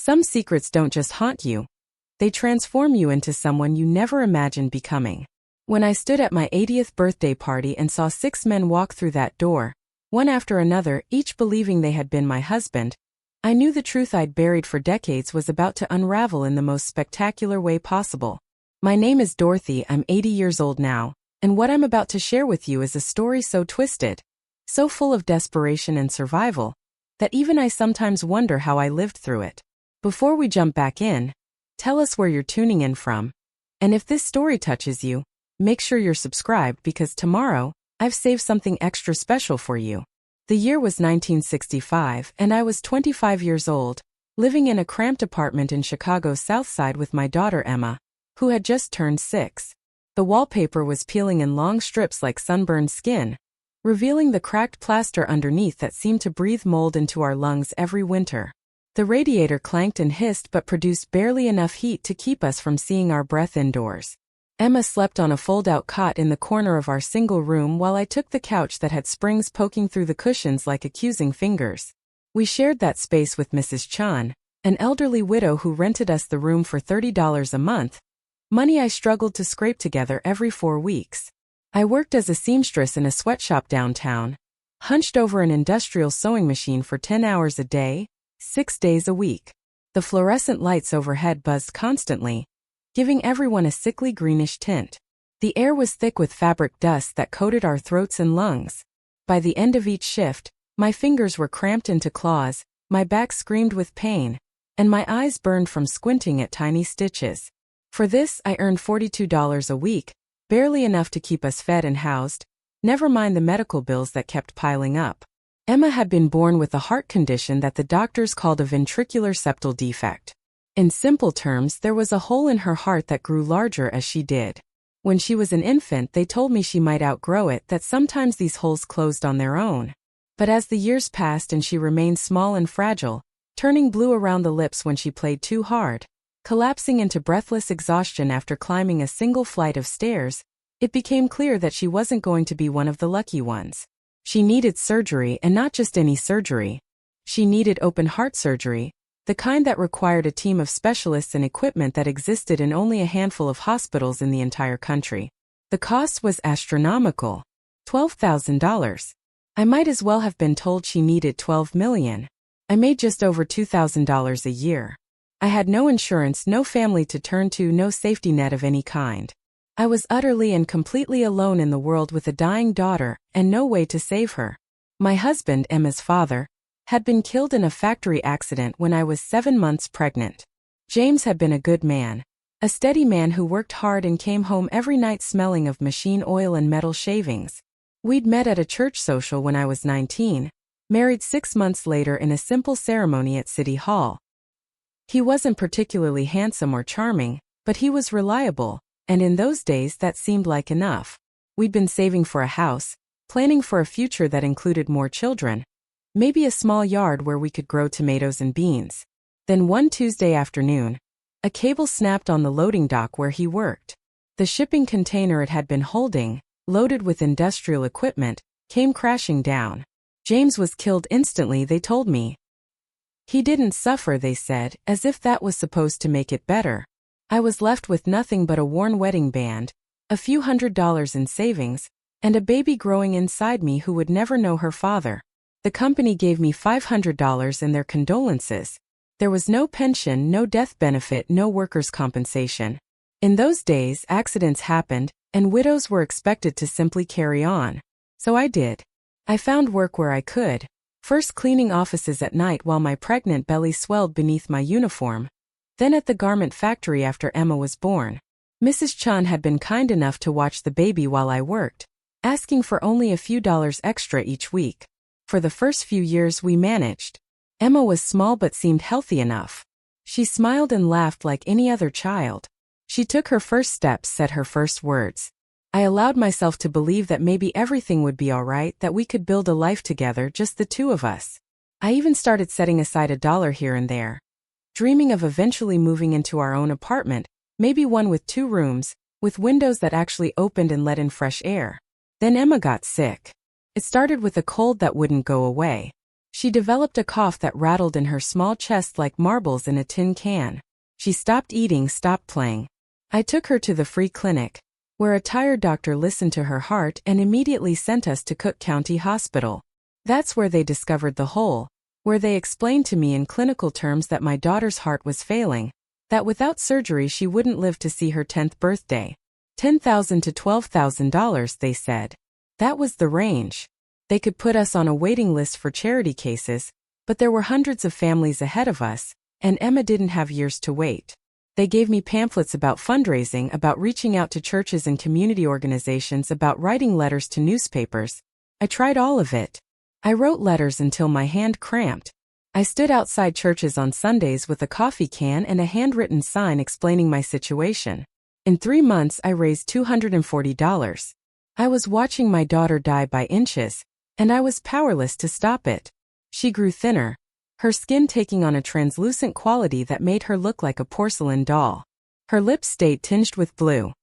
Some secrets don't just haunt you. They transform you into someone you never imagined becoming. When I stood at my 80th birthday party and saw 6 men walk through that door, one after another, each believing they had been my husband, I knew the truth I'd buried for decades was about to unravel in the most spectacular way possible. My name is Dorothy, I'm 80 years old now, and what I'm about to share with you is a story so twisted, so full of desperation and survival, that even I sometimes wonder how I lived through it. Before we jump back in, tell us where you're tuning in from. And if this story touches you, make sure you're subscribed because tomorrow, I've saved something extra special for you. The year was 1965 and I was 25 years old, living in a cramped apartment in Chicago's South Side with my daughter Emma, who had just turned 6. The wallpaper was peeling in long strips like sunburned skin, revealing the cracked plaster underneath that seemed to breathe mold into our lungs every winter. The radiator clanked and hissed but produced barely enough heat to keep us from seeing our breath indoors. Emma slept on a fold-out cot in the corner of our single room while I took the couch that had springs poking through the cushions like accusing fingers. We shared that space with Mrs. Chen, an elderly widow who rented us the room for $30 a month, money I struggled to scrape together every 4 weeks. I worked as a seamstress in a sweatshop downtown, hunched over an industrial sewing machine for 10 hours a day, 6 days a week. The fluorescent lights overhead buzzed constantly, giving everyone a sickly greenish tint. The air was thick with fabric dust that coated our throats and lungs. By the end of each shift, my fingers were cramped into claws, my back screamed with pain, and my eyes burned from squinting at tiny stitches. For this, I earned $42 a week, barely enough to keep us fed and housed, never mind the medical bills that kept piling up. Emma had been born with a heart condition that the doctors called a ventricular septal defect. In simple terms, there was a hole in her heart that grew larger as she did. When she was an infant, they told me she might outgrow it, that sometimes these holes closed on their own. But as the years passed and she remained small and fragile, turning blue around the lips when she played too hard, collapsing into breathless exhaustion after climbing a single flight of stairs, it became clear that she wasn't going to be one of the lucky ones. She needed surgery, and not just any surgery. She needed open heart surgery, the kind that required a team of specialists and equipment that existed in only a handful of hospitals in the entire country. The cost was astronomical. $12,000. I might as well have been told she needed $12 million. I made just over $2,000 a year. I had no insurance, no family to turn to, no safety net of any kind. I was utterly and completely alone in the world with a dying daughter and no way to save her. My husband, Emma's father, had been killed in a factory accident when I was 7 months pregnant. James had been a good man, a steady man who worked hard and came home every night smelling of machine oil and metal shavings. We'd met at a church social when I was 19, married 6 months later in a simple ceremony at City Hall. He wasn't particularly handsome or charming, but he was reliable, and in those days that seemed like enough. We'd been saving for a house, planning for a future that included more children, maybe a small yard where we could grow tomatoes and beans. Then one Tuesday afternoon, a cable snapped on the loading dock where he worked. The shipping container it had been holding, loaded with industrial equipment, came crashing down. James was killed instantly, they told me. He didn't suffer, they said, as if that was supposed to make it better. I was left with nothing but a worn wedding band, a few $100s in savings, and a baby growing inside me who would never know her father. The company gave me $500 in their condolences. There was no pension, no death benefit, no workers' compensation. In those days, accidents happened, and widows were expected to simply carry on. So I did. I found work where I could, first cleaning offices at night while my pregnant belly swelled beneath my uniform, then at the garment factory after Emma was born. Mrs. Chen had been kind enough to watch the baby while I worked, asking for only a few dollars extra each week. For the first few years we managed. Emma was small but seemed healthy enough. She smiled and laughed like any other child. She took her first steps, said her first words. I allowed myself to believe that maybe everything would be all right, that we could build a life together, just the two of us. I even started setting aside $1 here and there, dreaming of eventually moving into our own apartment, maybe one with 2 rooms, with windows that actually opened and let in fresh air. Then Emma got sick. It started with a cold that wouldn't go away. She developed a cough that rattled in her small chest like marbles in a tin can. She stopped eating, stopped playing. I took her to the free clinic, where a tired doctor listened to her heart and immediately sent us to Cook County Hospital. That's where they discovered the hole, where they explained to me in clinical terms that my daughter's heart was failing, that without surgery she wouldn't live to see her 10th birthday. $10,000 to $12,000, they said. That was the range. They could put us on a waiting list for charity cases, but there were hundreds of families ahead of us, and Emma didn't have years to wait. They gave me pamphlets about fundraising, about reaching out to churches and community organizations, about writing letters to newspapers. I tried all of it. I wrote letters until my hand cramped. I stood outside churches on Sundays with a coffee can and a handwritten sign explaining my situation. In 3 months, I raised $240. I was watching my daughter die by inches, and I was powerless to stop it. She grew thinner, her skin taking on a translucent quality that made her look like a porcelain doll. Her lips stayed tinged with blue.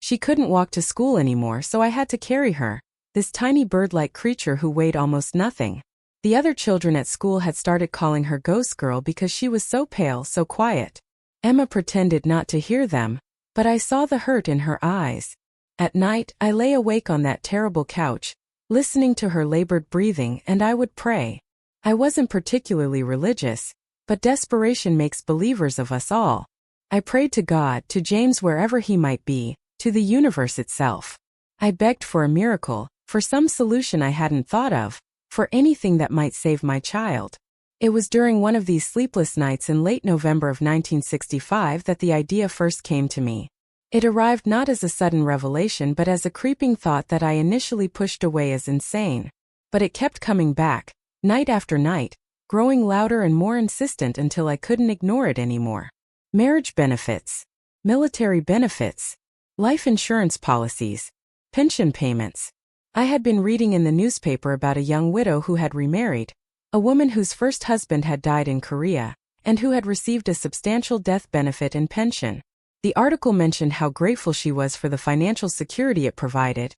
She couldn't walk to school anymore, so I had to carry her, this tiny bird-like creature who weighed almost nothing. The other children at school had started calling her Ghost Girl because she was so pale, so quiet. Emma pretended not to hear them, but I saw the hurt in her eyes. At night, I lay awake on that terrible couch, listening to her labored breathing, and I would pray. I wasn't particularly religious, but desperation makes believers of us all. I prayed to God, to James wherever he might be, to the universe itself. I begged for a miracle, for some solution I hadn't thought of, for anything that might save my child. It was during one of these sleepless nights in late November of 1965 that the idea first came to me. It arrived not as a sudden revelation but as a creeping thought that I initially pushed away as insane. But it kept coming back, night after night, growing louder and more insistent until I couldn't ignore it anymore. Marriage benefits, military benefits, life insurance policies, pension payments. I had been reading in the newspaper about a young widow who had remarried, a woman whose first husband had died in Korea, and who had received a substantial death benefit and pension. The article mentioned how grateful she was for the financial security it provided,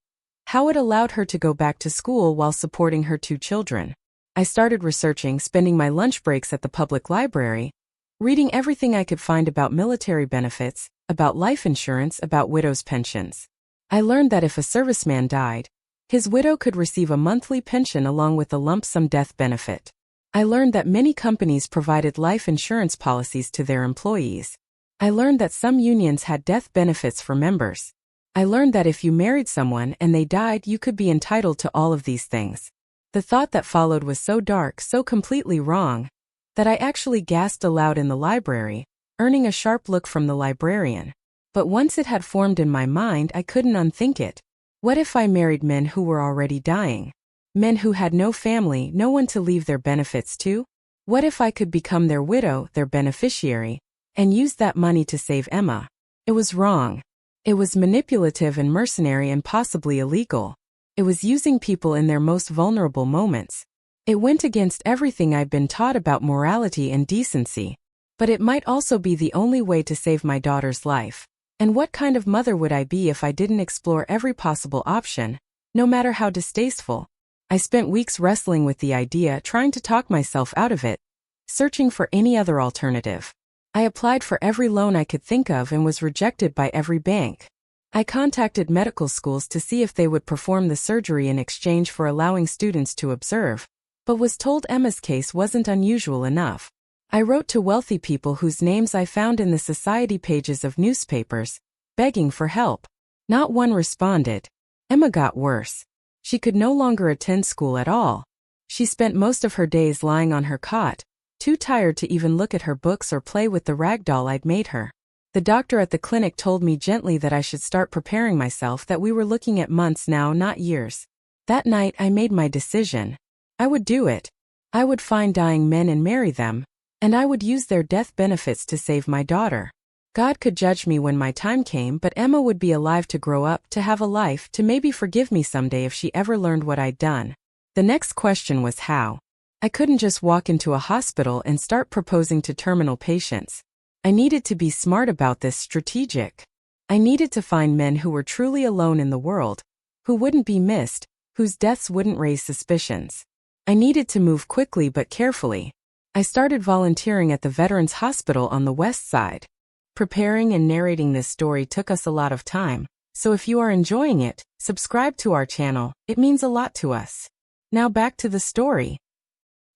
how it allowed her to go back to school while supporting her 2 children. I started researching, spending my lunch breaks at the public library, reading everything I could find about military benefits, about life insurance, about widows' pensions. I learned that if a serviceman died, his widow could receive a monthly pension along with a lump sum death benefit. I learned that many companies provided life insurance policies to their employees. I learned that some unions had death benefits for members. I learned that if you married someone and they died, you could be entitled to all of these things. The thought that followed was so dark, so completely wrong, that I actually gasped aloud in the library, earning a sharp look from the librarian. But once it had formed in my mind, I couldn't unthink it. What if I married men who were already dying? Men who had no family, no one to leave their benefits to? What if I could become their widow, their beneficiary, and use that money to save Emma? It was wrong. It was manipulative and mercenary and possibly illegal. It was using people in their most vulnerable moments. It went against everything I'd been taught about morality and decency. But it might also be the only way to save my daughter's life. And what kind of mother would I be if I didn't explore every possible option, no matter how distasteful? I spent weeks wrestling with the idea, trying to talk myself out of it, searching for any other alternative. I applied for every loan I could think of and was rejected by every bank. I contacted medical schools to see if they would perform the surgery in exchange for allowing students to observe, but was told Emma's case wasn't unusual enough. I wrote to wealthy people whose names I found in the society pages of newspapers, begging for help. Not one responded. Emma got worse. She could no longer attend school at all. She spent most of her days lying on her cot, too tired to even look at her books or play with the rag doll I'd made her. The doctor at the clinic told me gently that I should start preparing myself, that we were looking at months now, not years. That night I made my decision. I would do it. I would find dying men and marry them, and I would use their death benefits to save my daughter. God could judge me when my time came, but Emma would be alive to grow up, to have a life, to maybe forgive me someday if she ever learned what I'd done. The next question was how. I couldn't just walk into a hospital and start proposing to terminal patients. I needed to be smart about this, strategic. I needed to find men who were truly alone in the world, who wouldn't be missed, whose deaths wouldn't raise suspicions. I needed to move quickly but carefully. I started volunteering at the Veterans Hospital on the West Side. Preparing and narrating this story took us a lot of time, so if you are enjoying it, subscribe to our channel, it means a lot to us. Now back to the story.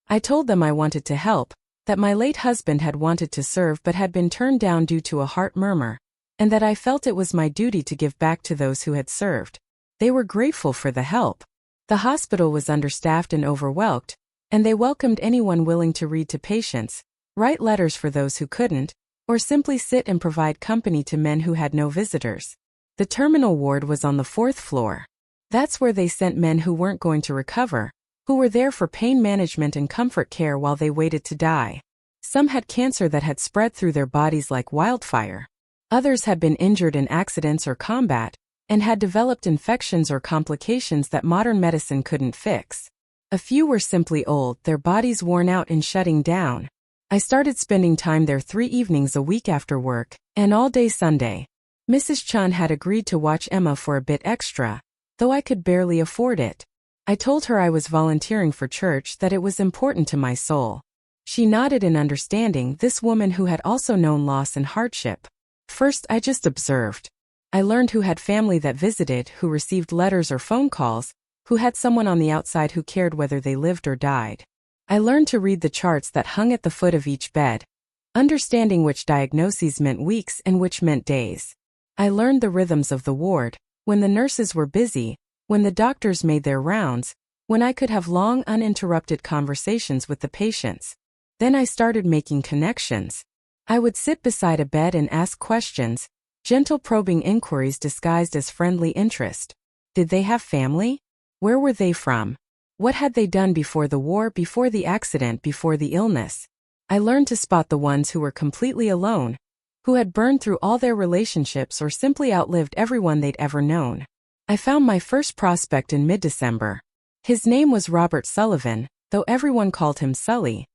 I told them I wanted to help, that my late husband had wanted to serve but had been turned down due to a heart murmur, and that I felt it was my duty to give back to those who had served. They were grateful for the help. The hospital was understaffed and overwhelmed, and they welcomed anyone willing to read to patients, write letters for those who couldn't, or simply sit and provide company to men who had no visitors. The terminal ward was on the 4th floor. That's where they sent men who weren't going to recover, who were there for pain management and comfort care while they waited to die. Some had cancer that had spread through their bodies like wildfire. Others had been injured in accidents or combat, and had developed infections or complications that modern medicine couldn't fix. A few were simply old, their bodies worn out and shutting down. I started spending time there 3 evenings a week after work, and all day Sunday. Mrs. Chen had agreed to watch Emma for a bit extra, though I could barely afford it. I told her I was volunteering for church, that it was important to my soul. She nodded in understanding, this woman who had also known loss and hardship. First I just observed. I learned who had family that visited, who received letters or phone calls, who had someone on the outside who cared whether they lived or died. I learned to read the charts that hung at the foot of each bed, understanding which diagnoses meant weeks and which meant days. I learned the rhythms of the ward, when the nurses were busy, when the doctors made their rounds, when I could have long uninterrupted conversations with the patients. Then I started making connections. I would sit beside a bed and ask questions, gentle probing inquiries disguised as friendly interest. Did they have family? Where were they from? What had they done before the war, before the accident, before the illness? I learned to spot the ones who were completely alone, who had burned through all their relationships or simply outlived everyone they'd ever known. I found my first prospect in mid-December. His name was Robert Sullivan, though everyone called him Sully.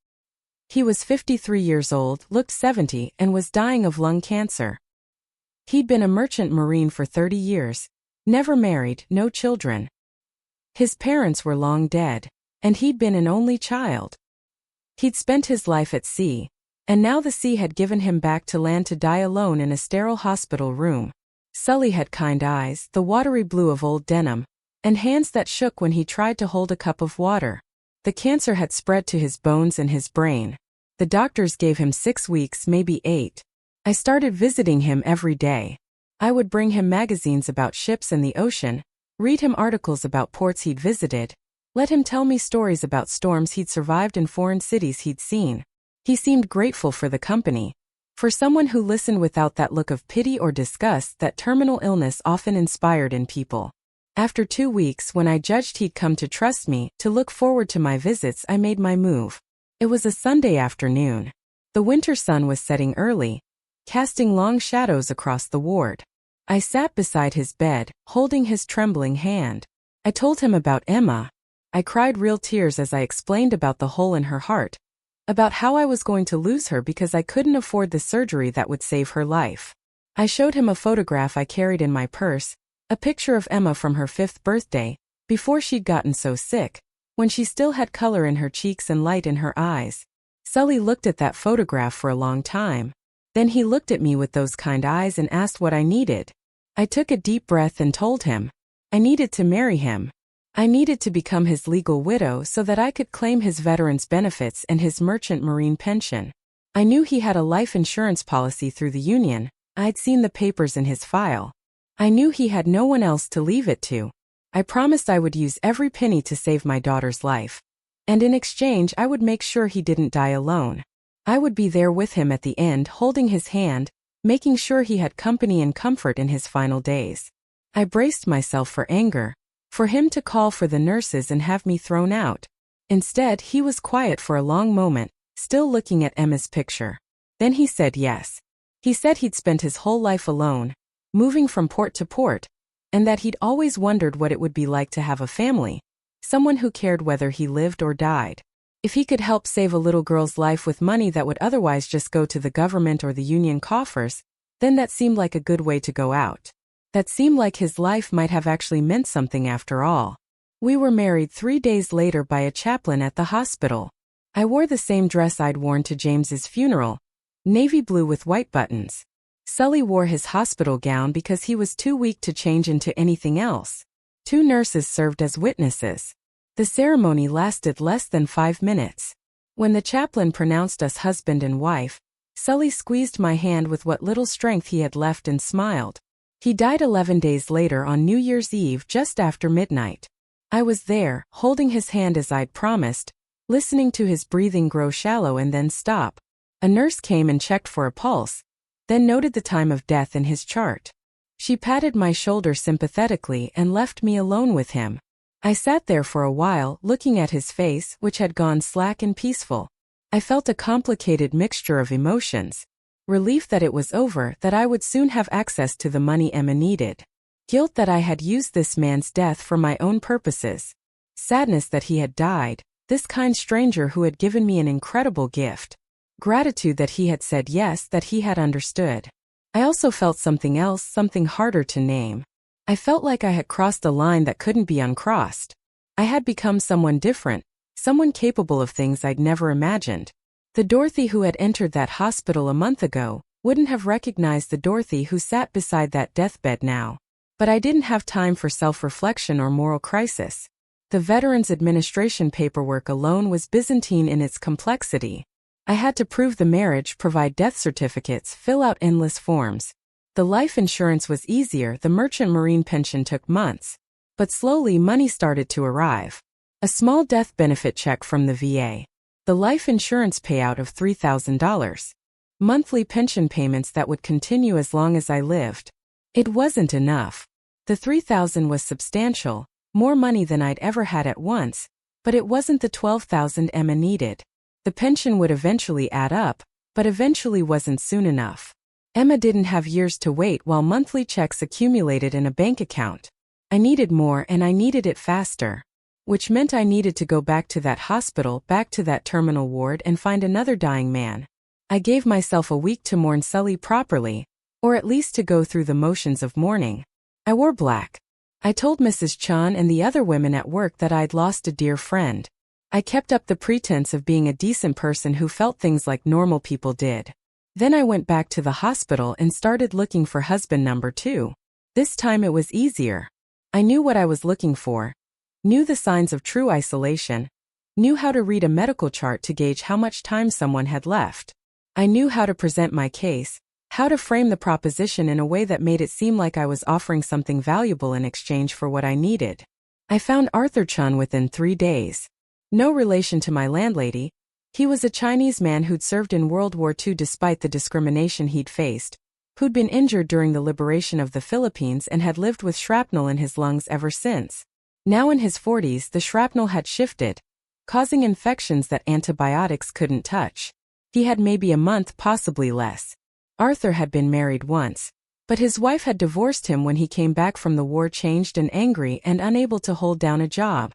He was 53 years old, looked 70, and was dying of lung cancer. He'd been a merchant marine for 30 years, never married, no children. His parents were long dead, and he'd been an only child. He'd spent his life at sea, and now the sea had given him back to land to die alone in a sterile hospital room. Sully had kind eyes, the watery blue of old denim, and hands that shook when he tried to hold a cup of water. The cancer had spread to his bones and his brain. The doctors gave him 6 weeks, maybe 8. I started visiting him every day. I would bring him magazines about ships and the ocean, read him articles about ports he'd visited, let him tell me stories about storms he'd survived and foreign cities he'd seen. He seemed grateful for the company. For someone who listened without that look of pity or disgust that terminal illness often inspired in people. After 2 weeks, when I judged he'd come to trust me, to look forward to my visits, I made my move. It was a Sunday afternoon. The winter sun was setting early, casting long shadows across the ward. I sat beside his bed, holding his trembling hand. I told him about Emma. I cried real tears as I explained about the hole in her heart, about how I was going to lose her because I couldn't afford the surgery that would save her life. I showed him a photograph I carried in my purse, a picture of Emma from her 5th birthday, before she'd gotten so sick, when she still had color in her cheeks and light in her eyes. Sully looked at that photograph for a long time. Then he looked at me with those kind eyes and asked what I needed. I took a deep breath and told him. I needed to marry him. I needed to become his legal widow so that I could claim his veterans' benefits and his merchant marine pension. I knew he had a life insurance policy through the union. I'd seen the papers in his file. I knew he had no one else to leave it to. I promised I would use every penny to save my daughter's life. And in exchange, I would make sure he didn't die alone. I would be there with him at the end, holding his hand, making sure he had company and comfort in his final days. I braced myself for anger, for him to call for the nurses and have me thrown out. Instead, he was quiet for a long moment, still looking at Emma's picture. Then he said yes. He said he'd spent his whole life alone, moving from port to port, and that he'd always wondered what it would be like to have a family, someone who cared whether he lived or died. If he could help save a little girl's life with money that would otherwise just go to the government or the union coffers, then that seemed like a good way to go out. That seemed like his life might have actually meant something after all. We were married 3 days later by a chaplain at the hospital. I wore the same dress I'd worn to James's funeral, navy blue with white buttons. Sully wore his hospital gown because he was too weak to change into anything else. 2 nurses served as witnesses. The ceremony lasted less than 5 minutes. When the chaplain pronounced us husband and wife, Sully squeezed my hand with what little strength he had left and smiled. He died 11 days later on New Year's Eve just after midnight. I was there, holding his hand as I'd promised, listening to his breathing grow shallow and then stop. A nurse came and checked for a pulse, then noted the time of death in his chart. She patted my shoulder sympathetically and left me alone with him. I sat there for a while, looking at his face, which had gone slack and peaceful. I felt a complicated mixture of emotions. Relief that it was over, that I would soon have access to the money Emma needed. Guilt that I had used this man's death for my own purposes. Sadness that he had died, this kind stranger who had given me an incredible gift. Gratitude that he had said yes, that he had understood. I also felt something else, something harder to name. I felt like I had crossed a line that couldn't be uncrossed. I had become someone different, someone capable of things I'd never imagined. The Dorothy who had entered that hospital a month ago wouldn't have recognized the Dorothy who sat beside that deathbed now. But I didn't have time for self-reflection or moral crisis. The Veterans Administration paperwork alone was Byzantine in its complexity. I had to prove the marriage, provide death certificates, fill out endless forms. The life insurance was easier, the merchant marine pension took months. But slowly money started to arrive. A small death benefit check from the VA. The life insurance payout of $3,000. Monthly pension payments that would continue as long as I lived. It wasn't enough. The $3,000 was substantial, more money than I'd ever had at once, but it wasn't the $12,000 Emma needed. The pension would eventually add up, but eventually wasn't soon enough. Emma didn't have years to wait while monthly checks accumulated in a bank account. I needed more and I needed it faster. Which meant I needed to go back to that hospital, back to that terminal ward and find another dying man. I gave myself a week to mourn Sully properly, or at least to go through the motions of mourning. I wore black. I told Mrs. Chen and the other women at work that I'd lost a dear friend. I kept up the pretense of being a decent person who felt things like normal people did. Then I went back to the hospital and started looking for husband number 2. This time it was easier. I knew what I was looking for. Knew the signs of true isolation. Knew how to read a medical chart to gauge how much time someone had left. I knew how to present my case, how to frame the proposition in a way that made it seem like I was offering something valuable in exchange for what I needed. I found Arthur Chen within 3 days. No relation to my landlady. He was a Chinese man who'd served in World War II despite the discrimination he'd faced, who'd been injured during the liberation of the Philippines and had lived with shrapnel in his lungs ever since. Now in his 40s, the shrapnel had shifted, causing infections that antibiotics couldn't touch. He had maybe a month, possibly less. Arthur had been married once, but his wife had divorced him when he came back from the war, changed and angry and unable to hold down a job.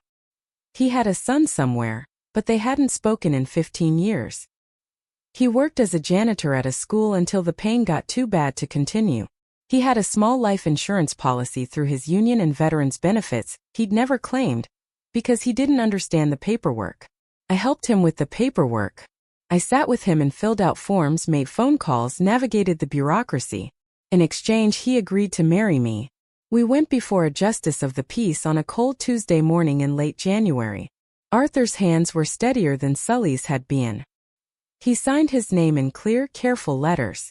He had a son somewhere, but they hadn't spoken in 15 years. He worked as a janitor at a school until the pain got too bad to continue. He had a small life insurance policy through his union and veterans benefits he'd never claimed, because he didn't understand the paperwork. I helped him with the paperwork. I sat with him and filled out forms, made phone calls, navigated the bureaucracy. In exchange, he agreed to marry me. We went before a justice of the peace on a cold Tuesday morning in late January. Arthur's hands were steadier than Sully's had been. He signed his name in clear, careful letters.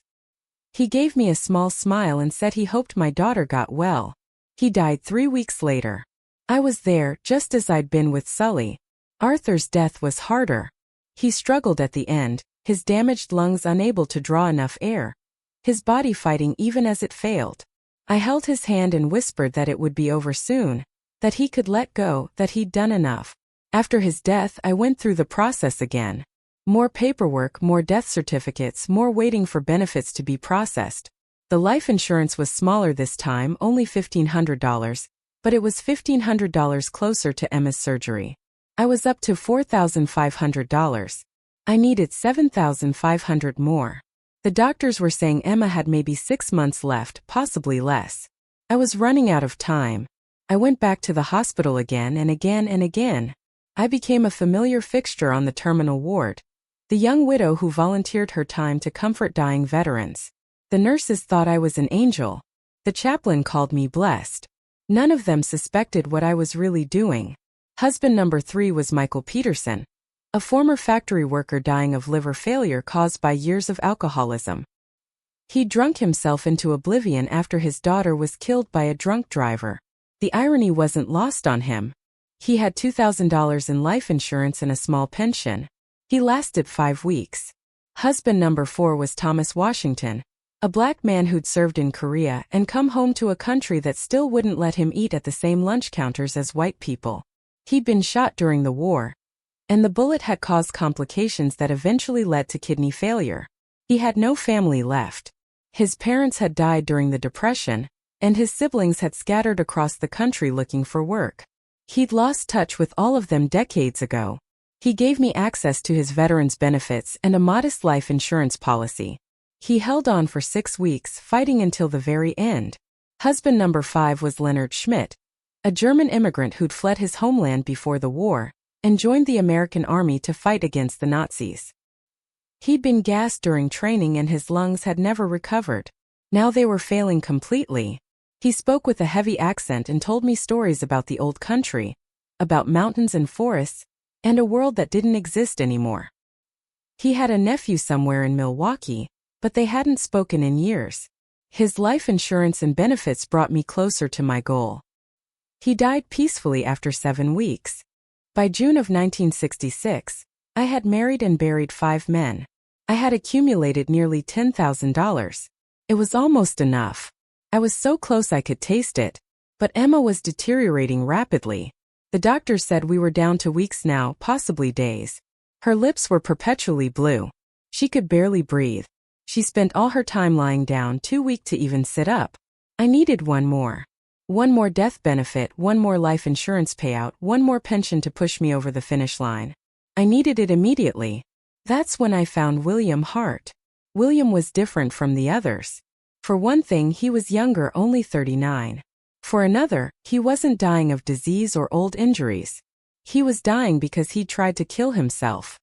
He gave me a small smile and said he hoped my daughter got well. He died 3 weeks later. I was there, just as I'd been with Sully. Arthur's death was harder. He struggled at the end, his damaged lungs unable to draw enough air, his body fighting even as it failed. I held his hand and whispered that it would be over soon, that he could let go, that he'd done enough. After his death, I went through the process again. More paperwork, more death certificates, more waiting for benefits to be processed. The life insurance was smaller this time, only $1,500, but it was $1,500 closer to Emma's surgery. I was up to $4,500. I needed $7,500 more. The doctors were saying Emma had maybe 6 months left, possibly less. I was running out of time. I went back to the hospital again and again and again. I became a familiar fixture on the terminal ward, the young widow who volunteered her time to comfort dying veterans. The nurses thought I was an angel. The chaplain called me blessed. None of them suspected what I was really doing. Husband number 3 was Michael Peterson, a former factory worker dying of liver failure caused by years of alcoholism. He drunk himself into oblivion after his daughter was killed by a drunk driver. The irony wasn't lost on him. He had $2,000 in life insurance and a small pension. He lasted 5 weeks. Husband number 4 was Thomas Washington, a black man who'd served in Korea and come home to a country that still wouldn't let him eat at the same lunch counters as white people. He'd been shot during the war, and the bullet had caused complications that eventually led to kidney failure. He had no family left. His parents had died during the Depression, and his siblings had scattered across the country looking for work. He'd lost touch with all of them decades ago. He gave me access to his veterans' benefits and a modest life insurance policy. He held on for 6 weeks, fighting until the very end. Husband number 5 was Leonard Schmidt, a German immigrant who'd fled his homeland before the war and joined the American army to fight against the Nazis. He'd been gassed during training and his lungs had never recovered. Now they were failing completely. He spoke with a heavy accent and told me stories about the old country, about mountains and forests, and a world that didn't exist anymore. He had a nephew somewhere in Milwaukee, but they hadn't spoken in years. His life insurance and benefits brought me closer to my goal. He died peacefully after 7 weeks. By June of 1966, I had married and buried 5 men. I had accumulated nearly $10,000. It was almost enough. I was so close I could taste it. But Emma was deteriorating rapidly. The doctor said we were down to weeks now, possibly days. Her lips were perpetually blue. She could barely breathe. She spent all her time lying down, too weak to even sit up. I needed one more. One more death benefit, one more life insurance payout, one more pension to push me over the finish line. I needed it immediately. That's when I found William Hart. William was different from the others. For one thing, he was younger, only 39. For another, he wasn't dying of disease or old injuries. He was dying because he'd tried to kill himself.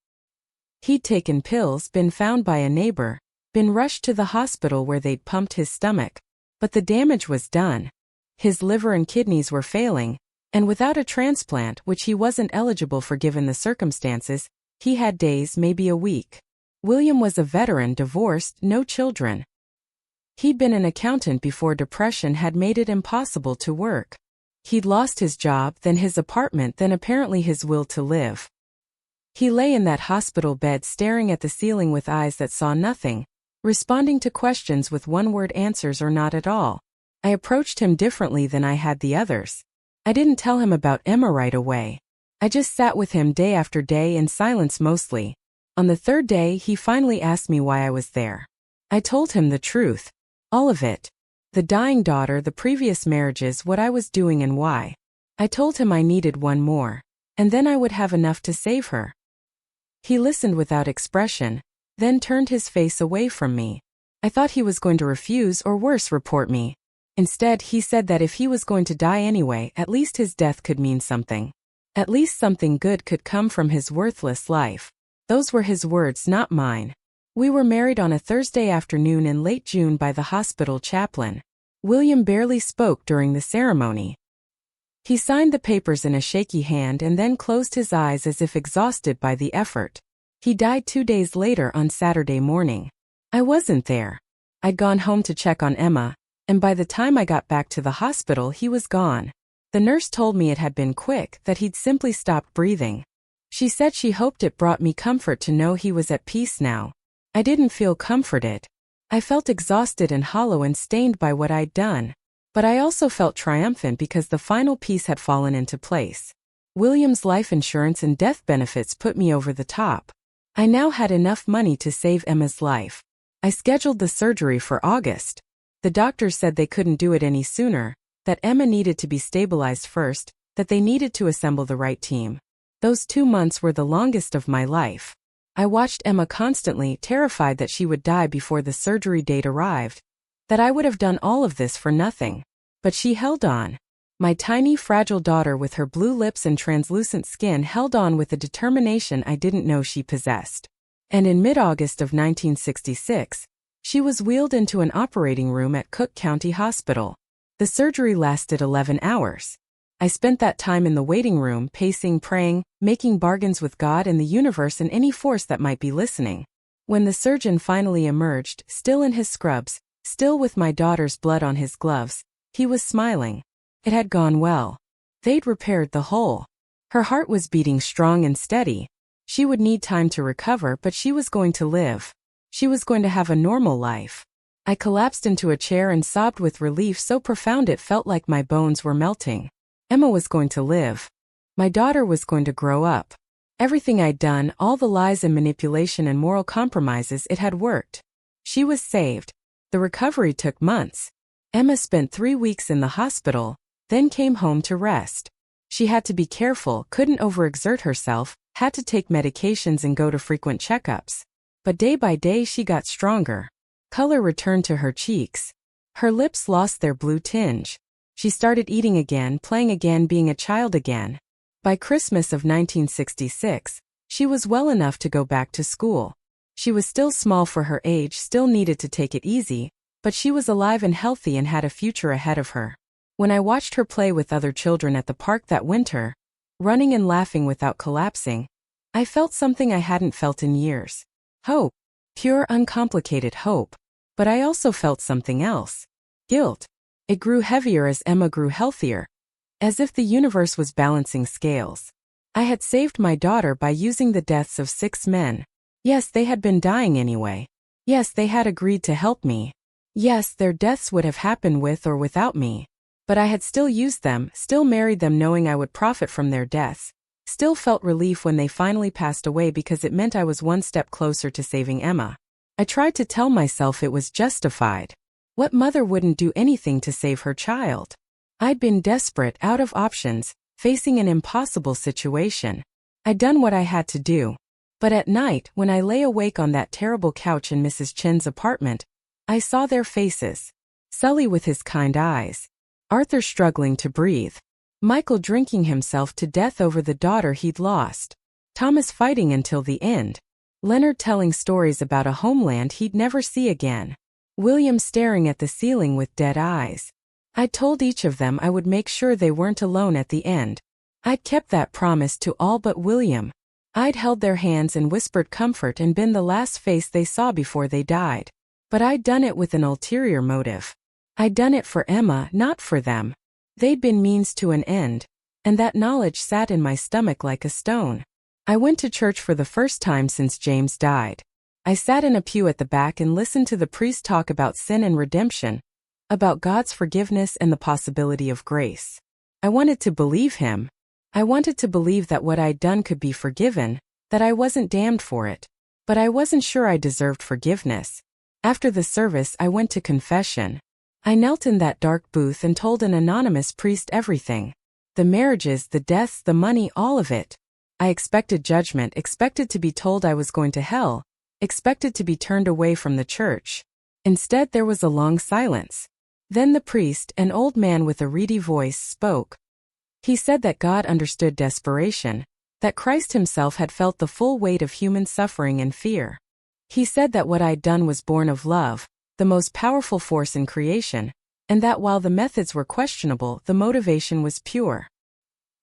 He'd taken pills, been found by a neighbor, been rushed to the hospital where they'd pumped his stomach, but the damage was done. His liver and kidneys were failing, and without a transplant, which he wasn't eligible for given the circumstances, he had days, maybe a week. William was a veteran, divorced, no children. He'd been an accountant before depression had made it impossible to work. He'd lost his job, then his apartment, then apparently his will to live. He lay in that hospital bed staring at the ceiling with eyes that saw nothing, responding to questions with one-word answers or not at all. I approached him differently than I had the others. I didn't tell him about Emma right away. I just sat with him day after day in silence mostly. On the 3rd day, he finally asked me why I was there. I told him the truth. All of it. The dying daughter, the previous marriages, what I was doing and why. I told him I needed one more, and then I would have enough to save her. He listened without expression, then turned his face away from me. I thought he was going to refuse or worse, report me. Instead, he said that if he was going to die anyway, at least his death could mean something. At least something good could come from his worthless life. Those were his words, not mine. We were married on a Thursday afternoon in late June by the hospital chaplain. William barely spoke during the ceremony. He signed the papers in a shaky hand and then closed his eyes as if exhausted by the effort. He died 2 days later on Saturday morning. I wasn't there. I'd gone home to check on Emma, and by the time I got back to the hospital he was gone. The nurse told me it had been quick, that he'd simply stopped breathing. She said she hoped it brought me comfort to know he was at peace now. I didn't feel comforted. I felt exhausted and hollow and stained by what I'd done. But I also felt triumphant because the final piece had fallen into place. William's life insurance and death benefits put me over the top. I now had enough money to save Emma's life. I scheduled the surgery for August. The doctors said they couldn't do it any sooner, that Emma needed to be stabilized first, that they needed to assemble the right team. Those 2 months were the longest of my life. I watched Emma constantly, terrified that she would die before the surgery date arrived, that I would have done all of this for nothing. But she held on. My tiny, fragile daughter with her blue lips and translucent skin held on with a determination I didn't know she possessed. And in mid-August of 1966, she was wheeled into an operating room at Cook County Hospital. The surgery lasted 11 hours. I spent that time in the waiting room pacing, praying, making bargains with God and the universe and any force that might be listening. When the surgeon finally emerged, still in his scrubs, still with my daughter's blood on his gloves, he was smiling. It had gone well. They'd repaired the hole. Her heart was beating strong and steady. She would need time to recover, but she was going to live. She was going to have a normal life. I collapsed into a chair and sobbed with relief so profound it felt like my bones were melting. Emma was going to live. My daughter was going to grow up. Everything I'd done, all the lies and manipulation and moral compromises, it had worked. She was saved. The recovery took months. Emma spent 3 weeks in the hospital, then came home to rest. She had to be careful, couldn't overexert herself, had to take medications and go to frequent checkups. But day by day she got stronger. Color returned to her cheeks. Her lips lost their blue tinge. She started eating again, playing again, being a child again. By Christmas of 1966, she was well enough to go back to school. She was still small for her age, still needed to take it easy, but she was alive and healthy and had a future ahead of her. When I watched her play with other children at the park that winter, running and laughing without collapsing, I felt something I hadn't felt in years. Hope. Pure, uncomplicated hope. But I also felt something else. Guilt. It grew heavier as Emma grew healthier, as if the universe was balancing scales. I had saved my daughter by using the deaths of 6 men. Yes, they had been dying anyway. Yes, they had agreed to help me. Yes, their deaths would have happened with or without me. But I had still used them, still married them knowing I would profit from their deaths, still felt relief when they finally passed away because it meant I was one step closer to saving Emma. I tried to tell myself it was justified. What mother wouldn't do anything to save her child? I'd been desperate, out of options, facing an impossible situation. I'd done what I had to do. But at night, when I lay awake on that terrible couch in Mrs. Chen's apartment, I saw their faces. Sully with his kind eyes. Arthur struggling to breathe. Michael drinking himself to death over the daughter he'd lost. Thomas fighting until the end. Leonard telling stories about a homeland he'd never see again. William staring at the ceiling with dead eyes. I told each of them I would make sure they weren't alone at the end. I'd kept that promise to all but William. I'd held their hands and whispered comfort and been the last face they saw before they died. But I'd done it with an ulterior motive. I'd done it for Emma, not for them. They'd been means to an end, and that knowledge sat in my stomach like a stone. I went to church for the first time since James died. I sat in a pew at the back and listened to the priest talk about sin and redemption, about God's forgiveness and the possibility of grace. I wanted to believe him. I wanted to believe that what I'd done could be forgiven, that I wasn't damned for it. But I wasn't sure I deserved forgiveness. After the service, I went to confession. I knelt in that dark booth and told an anonymous priest everything. The marriages, the deaths, the money, all of it. I expected judgment, expected to be told I was going to hell, expected to be turned away from the church. Instead, there was a long silence. Then the priest, an old man with a reedy voice, spoke. He said that God understood desperation, that Christ himself had felt the full weight of human suffering and fear. He said that what I'd done was born of love, the most powerful force in creation, and that while the methods were questionable, the motivation was pure.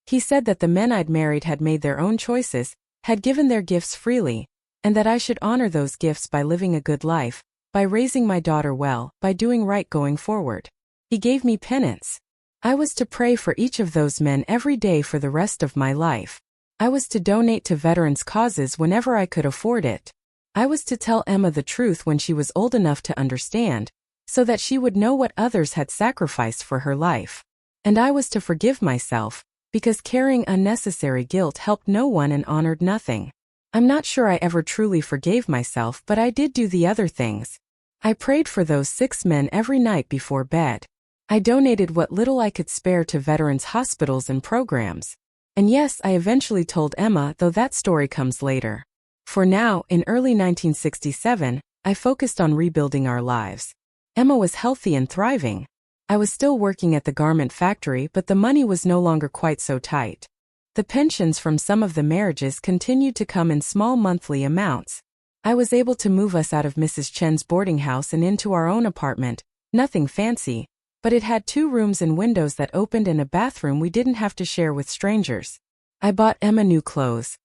He said that the men I'd married had made their own choices, had given their gifts freely, and that I should honor those gifts by living a good life, by raising my daughter well, by doing right going forward. He gave me penance. I was to pray for each of those men every day for the rest of my life. I was to donate to veterans' causes whenever I could afford it. I was to tell Emma the truth when she was old enough to understand, so that she would know what others had sacrificed for her life. And I was to forgive myself, because carrying unnecessary guilt helped no one and honored nothing. I'm not sure I ever truly forgave myself, but I did do the other things. I prayed for those 6 men every night before bed. I donated what little I could spare to veterans' hospitals and programs. And yes, I eventually told Emma, though that story comes later. For now, in early 1967, I focused on rebuilding our lives. Emma was healthy and thriving. I was still working at the garment factory, but the money was no longer quite so tight. The pensions from some of the marriages continued to come in small monthly amounts. I was able to move us out of Mrs. Chen's boarding house and into our own apartment, nothing fancy, but it had 2 rooms and windows that opened and a bathroom we didn't have to share with strangers. I bought Emma new clothes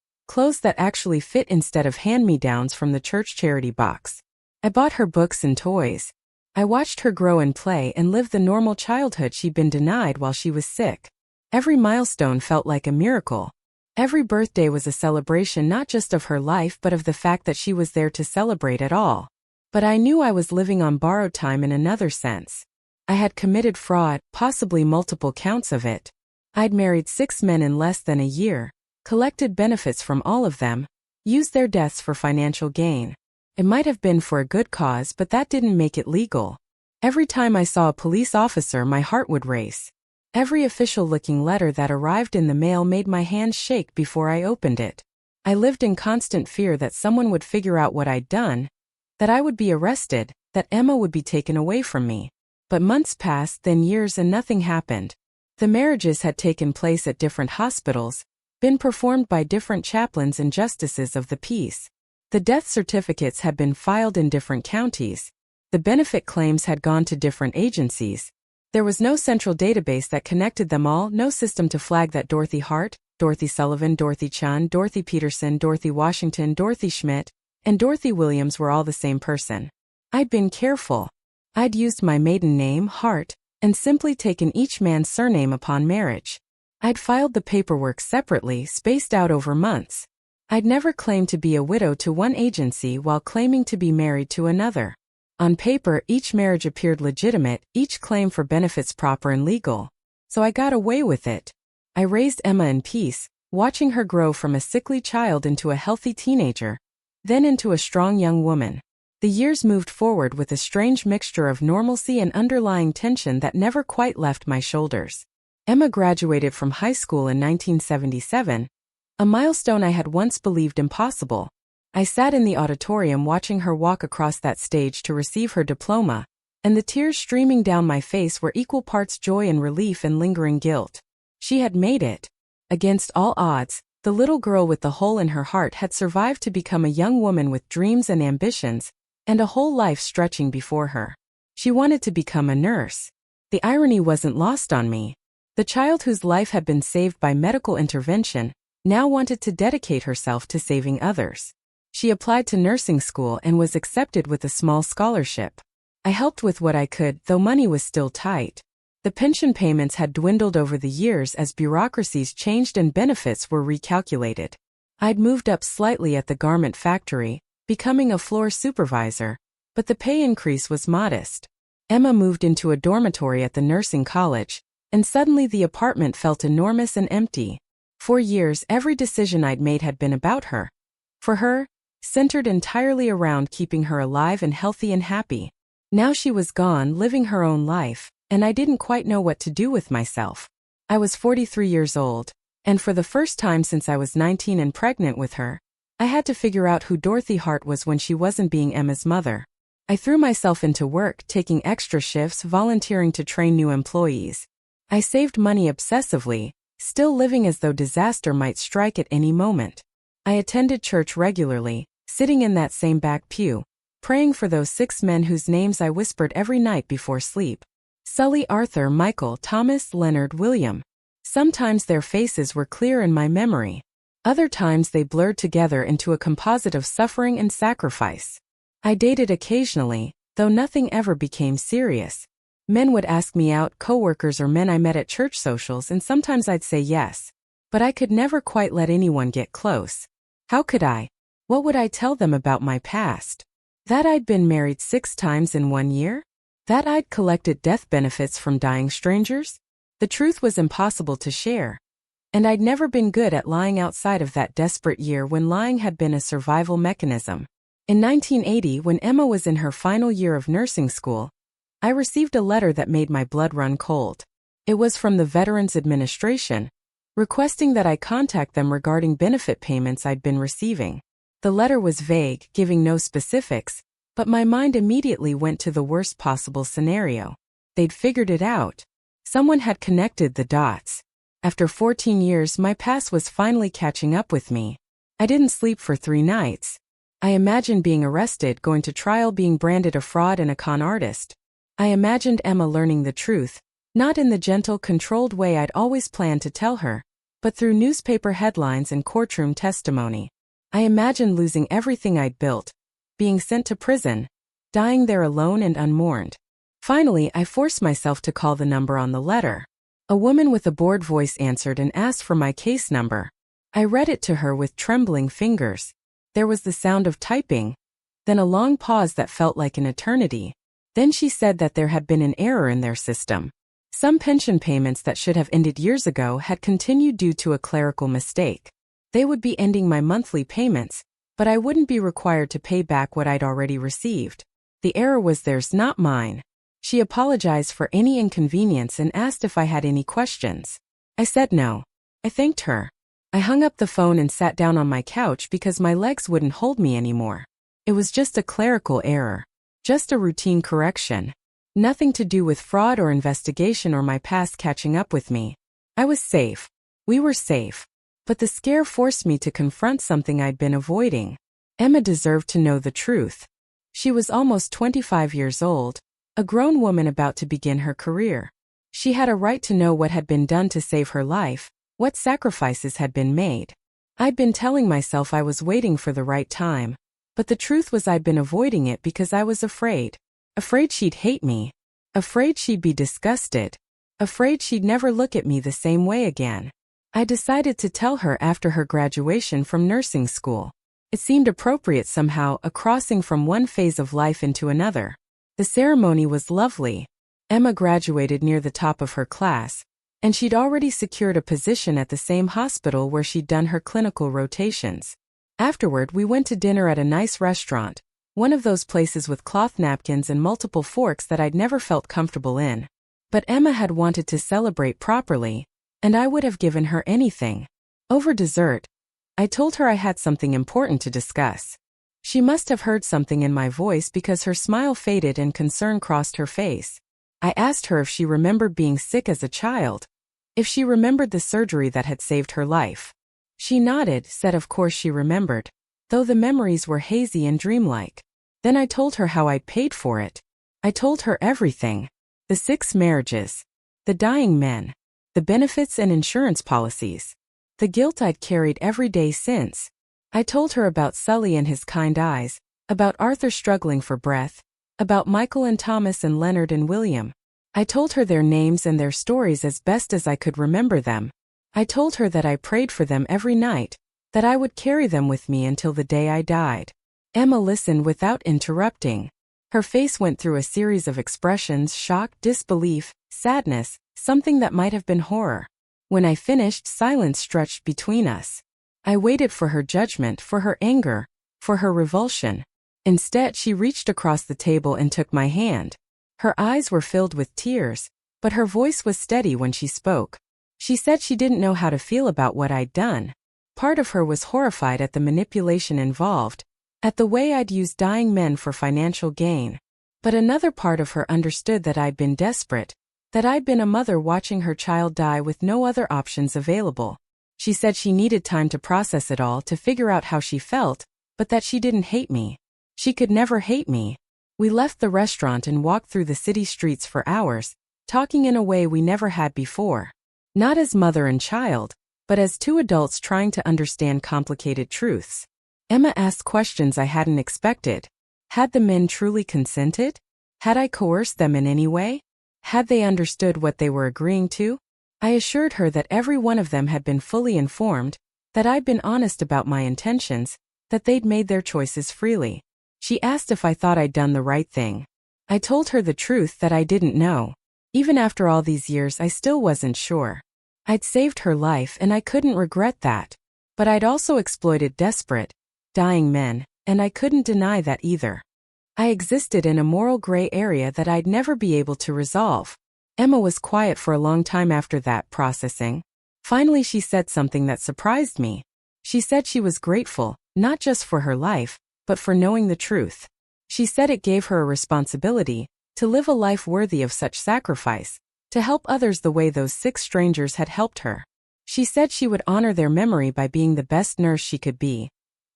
that actually fit instead of hand-me-downs from the church charity box. I bought her books and toys. I watched her grow and play and live the normal childhood she'd been denied while she was sick. Every milestone felt like a miracle. Every birthday was a celebration not just of her life but of the fact that she was there to celebrate at all. But I knew I was living on borrowed time in another sense. I had committed fraud, possibly multiple counts of it. I'd married 6 men in less than a year, collected benefits from all of them, used their deaths for financial gain. It might have been for a good cause, but that didn't make it legal. Every time I saw a police officer, my heart would race. Every official-looking letter that arrived in the mail made my hands shake before I opened it. I lived in constant fear that someone would figure out what I'd done, that I would be arrested, that Emma would be taken away from me. But months passed, then years, and nothing happened. The marriages had taken place at different hospitals, been performed by different chaplains and justices of the peace. The death certificates had been filed in different counties. The benefit claims had gone to different agencies. There was no central database that connected them all, no system to flag that Dorothy Hart, Dorothy Sullivan, Dorothy Chen, Dorothy Peterson, Dorothy Washington, Dorothy Schmidt, and Dorothy Williams were all the same person. I'd been careful. I'd used my maiden name, Hart, and simply taken each man's surname upon marriage. I'd filed the paperwork separately, spaced out over months. I'd never claimed to be a widow to one agency while claiming to be married to another. On paper, each marriage appeared legitimate, each claim for benefits proper and legal. So I got away with it. I raised Emma in peace, watching her grow from a sickly child into a healthy teenager, then into a strong young woman. The years moved forward with a strange mixture of normalcy and underlying tension that never quite left my shoulders. Emma graduated from high school in 1977, a milestone I had once believed impossible. I sat in the auditorium watching her walk across that stage to receive her diploma, and the tears streaming down my face were equal parts joy and relief and lingering guilt. She had made it. Against all odds, the little girl with the hole in her heart had survived to become a young woman with dreams and ambitions, and a whole life stretching before her. She wanted to become a nurse. The irony wasn't lost on me. The child whose life had been saved by medical intervention now wanted to dedicate herself to saving others. She applied to nursing school and was accepted with a small scholarship. I helped with what I could, though money was still tight. The pension payments had dwindled over the years as bureaucracies changed and benefits were recalculated. I'd moved up slightly at the garment factory, becoming a floor supervisor, but the pay increase was modest. Emma moved into a dormitory at the nursing college, and suddenly the apartment felt enormous and empty. For years, every decision I'd made had been about her. For her, centered entirely around keeping her alive and healthy and happy. Now she was gone, living her own life, and I didn't quite know what to do with myself. I was 43 years old, and for the first time since I was 19 and pregnant with her, I had to figure out who Dorothy Hart was when she wasn't being Emma's mother. I threw myself into work, taking extra shifts, volunteering to train new employees. I saved money obsessively, still living as though disaster might strike at any moment. I attended church regularly, sitting in that same back pew, praying for those 6 men whose names I whispered every night before sleep. Sully, Arthur, Michael, Thomas, Leonard, William. Sometimes their faces were clear in my memory. Other times they blurred together into a composite of suffering and sacrifice. I dated occasionally, though nothing ever became serious. Men would ask me out, coworkers or men I met at church socials, and sometimes I'd say yes. But I could never quite let anyone get close. How could I? What would I tell them about my past? That I'd been married 6 times in 1 year? That I'd collected death benefits from dying strangers? The truth was impossible to share. And I'd never been good at lying outside of that desperate year when lying had been a survival mechanism. In 1980, when Emma was in her final year of nursing school, I received a letter that made my blood run cold. It was from the Veterans Administration, requesting that I contact them regarding benefit payments I'd been receiving. The letter was vague, giving no specifics, but my mind immediately went to the worst possible scenario. They'd figured it out. Someone had connected the dots. After 14 years, my past was finally catching up with me. I didn't sleep for 3 nights. I imagined being arrested, going to trial, being branded a fraud and a con artist. I imagined Emma learning the truth, not in the gentle, controlled way I'd always planned to tell her, but through newspaper headlines and courtroom testimony. I imagined losing everything I'd built, being sent to prison, dying there alone and unmourned. Finally, I forced myself to call the number on the letter. A woman with a bored voice answered and asked for my case number. I read it to her with trembling fingers. There was the sound of typing, then a long pause that felt like an eternity. Then she said that there had been an error in their system. Some pension payments that should have ended years ago had continued due to a clerical mistake. They would be ending my monthly payments, but I wouldn't be required to pay back what I'd already received. The error was theirs, not mine. She apologized for any inconvenience and asked if I had any questions. I said no. I thanked her. I hung up the phone and sat down on my couch because my legs wouldn't hold me anymore. It was just a clerical error. Just a routine correction. Nothing to do with fraud or investigation or my past catching up with me. I was safe. We were safe. But the scare forced me to confront something I'd been avoiding. Emma deserved to know the truth. She was almost 25 years old, a grown woman about to begin her career. She had a right to know what had been done to save her life, what sacrifices had been made. I'd been telling myself I was waiting for the right time, but the truth was I'd been avoiding it because I was afraid. Afraid she'd hate me. Afraid she'd be disgusted. Afraid she'd never look at me the same way again. I decided to tell her after her graduation from nursing school. It seemed appropriate somehow, a crossing from one phase of life into another. The ceremony was lovely. Emma graduated near the top of her class, and she'd already secured a position at the same hospital where she'd done her clinical rotations. Afterward, we went to dinner at a nice restaurant, one of those places with cloth napkins and multiple forks that I'd never felt comfortable in. But Emma had wanted to celebrate properly, and I would have given her anything. Over dessert, I told her I had something important to discuss. She must have heard something in my voice because her smile faded and concern crossed her face. I asked her if she remembered being sick as a child, if she remembered the surgery that had saved her life. She nodded, said of course she remembered, though the memories were hazy and dreamlike. Then I told her how I'd paid for it. I told her everything. The 6 marriages. The dying men. The benefits and insurance policies. The guilt I'd carried every day since. I told her about Sully and his kind eyes, about Arthur struggling for breath, about Michael and Thomas and Leonard and William. I told her their names and their stories as best as I could remember them. I told her that I prayed for them every night, that I would carry them with me until the day I died. Emma listened without interrupting. Her face went through a series of expressions: shock, disbelief, sadness, something that might have been horror. When I finished, silence stretched between us. I waited for her judgment, for her anger, for her revulsion. Instead, she reached across the table and took my hand. Her eyes were filled with tears, but her voice was steady when she spoke. She said she didn't know how to feel about what I'd done. Part of her was horrified at the manipulation involved, at the way I'd used dying men for financial gain. But another part of her understood that I'd been desperate, that I'd been a mother watching her child die with no other options available. She said she needed time to process it all, to figure out how she felt, but that she didn't hate me. She could never hate me. We left the restaurant and walked through the city streets for hours, talking in a way we never had before. Not as mother and child, but as 2 adults trying to understand complicated truths. Emma asked questions I hadn't expected. Had the men truly consented? Had I coerced them in any way? Had they understood what they were agreeing to? I assured her that every one of them had been fully informed, that I'd been honest about my intentions, that they'd made their choices freely. She asked if I thought I'd done the right thing. I told her the truth, that I didn't know. Even after all these years, I still wasn't sure. I'd saved her life and I couldn't regret that. But I'd also exploited desperate, dying men, and I couldn't deny that either. I existed in a moral gray area that I'd never be able to resolve. Emma was quiet for a long time after that, processing. Finally, she said something that surprised me. She said she was grateful, not just for her life, but for knowing the truth. She said it gave her a responsibility, To live a life worthy of such sacrifice, to help others the way those 6 strangers had helped her. She said she would honor their memory by being the best nurse she could be,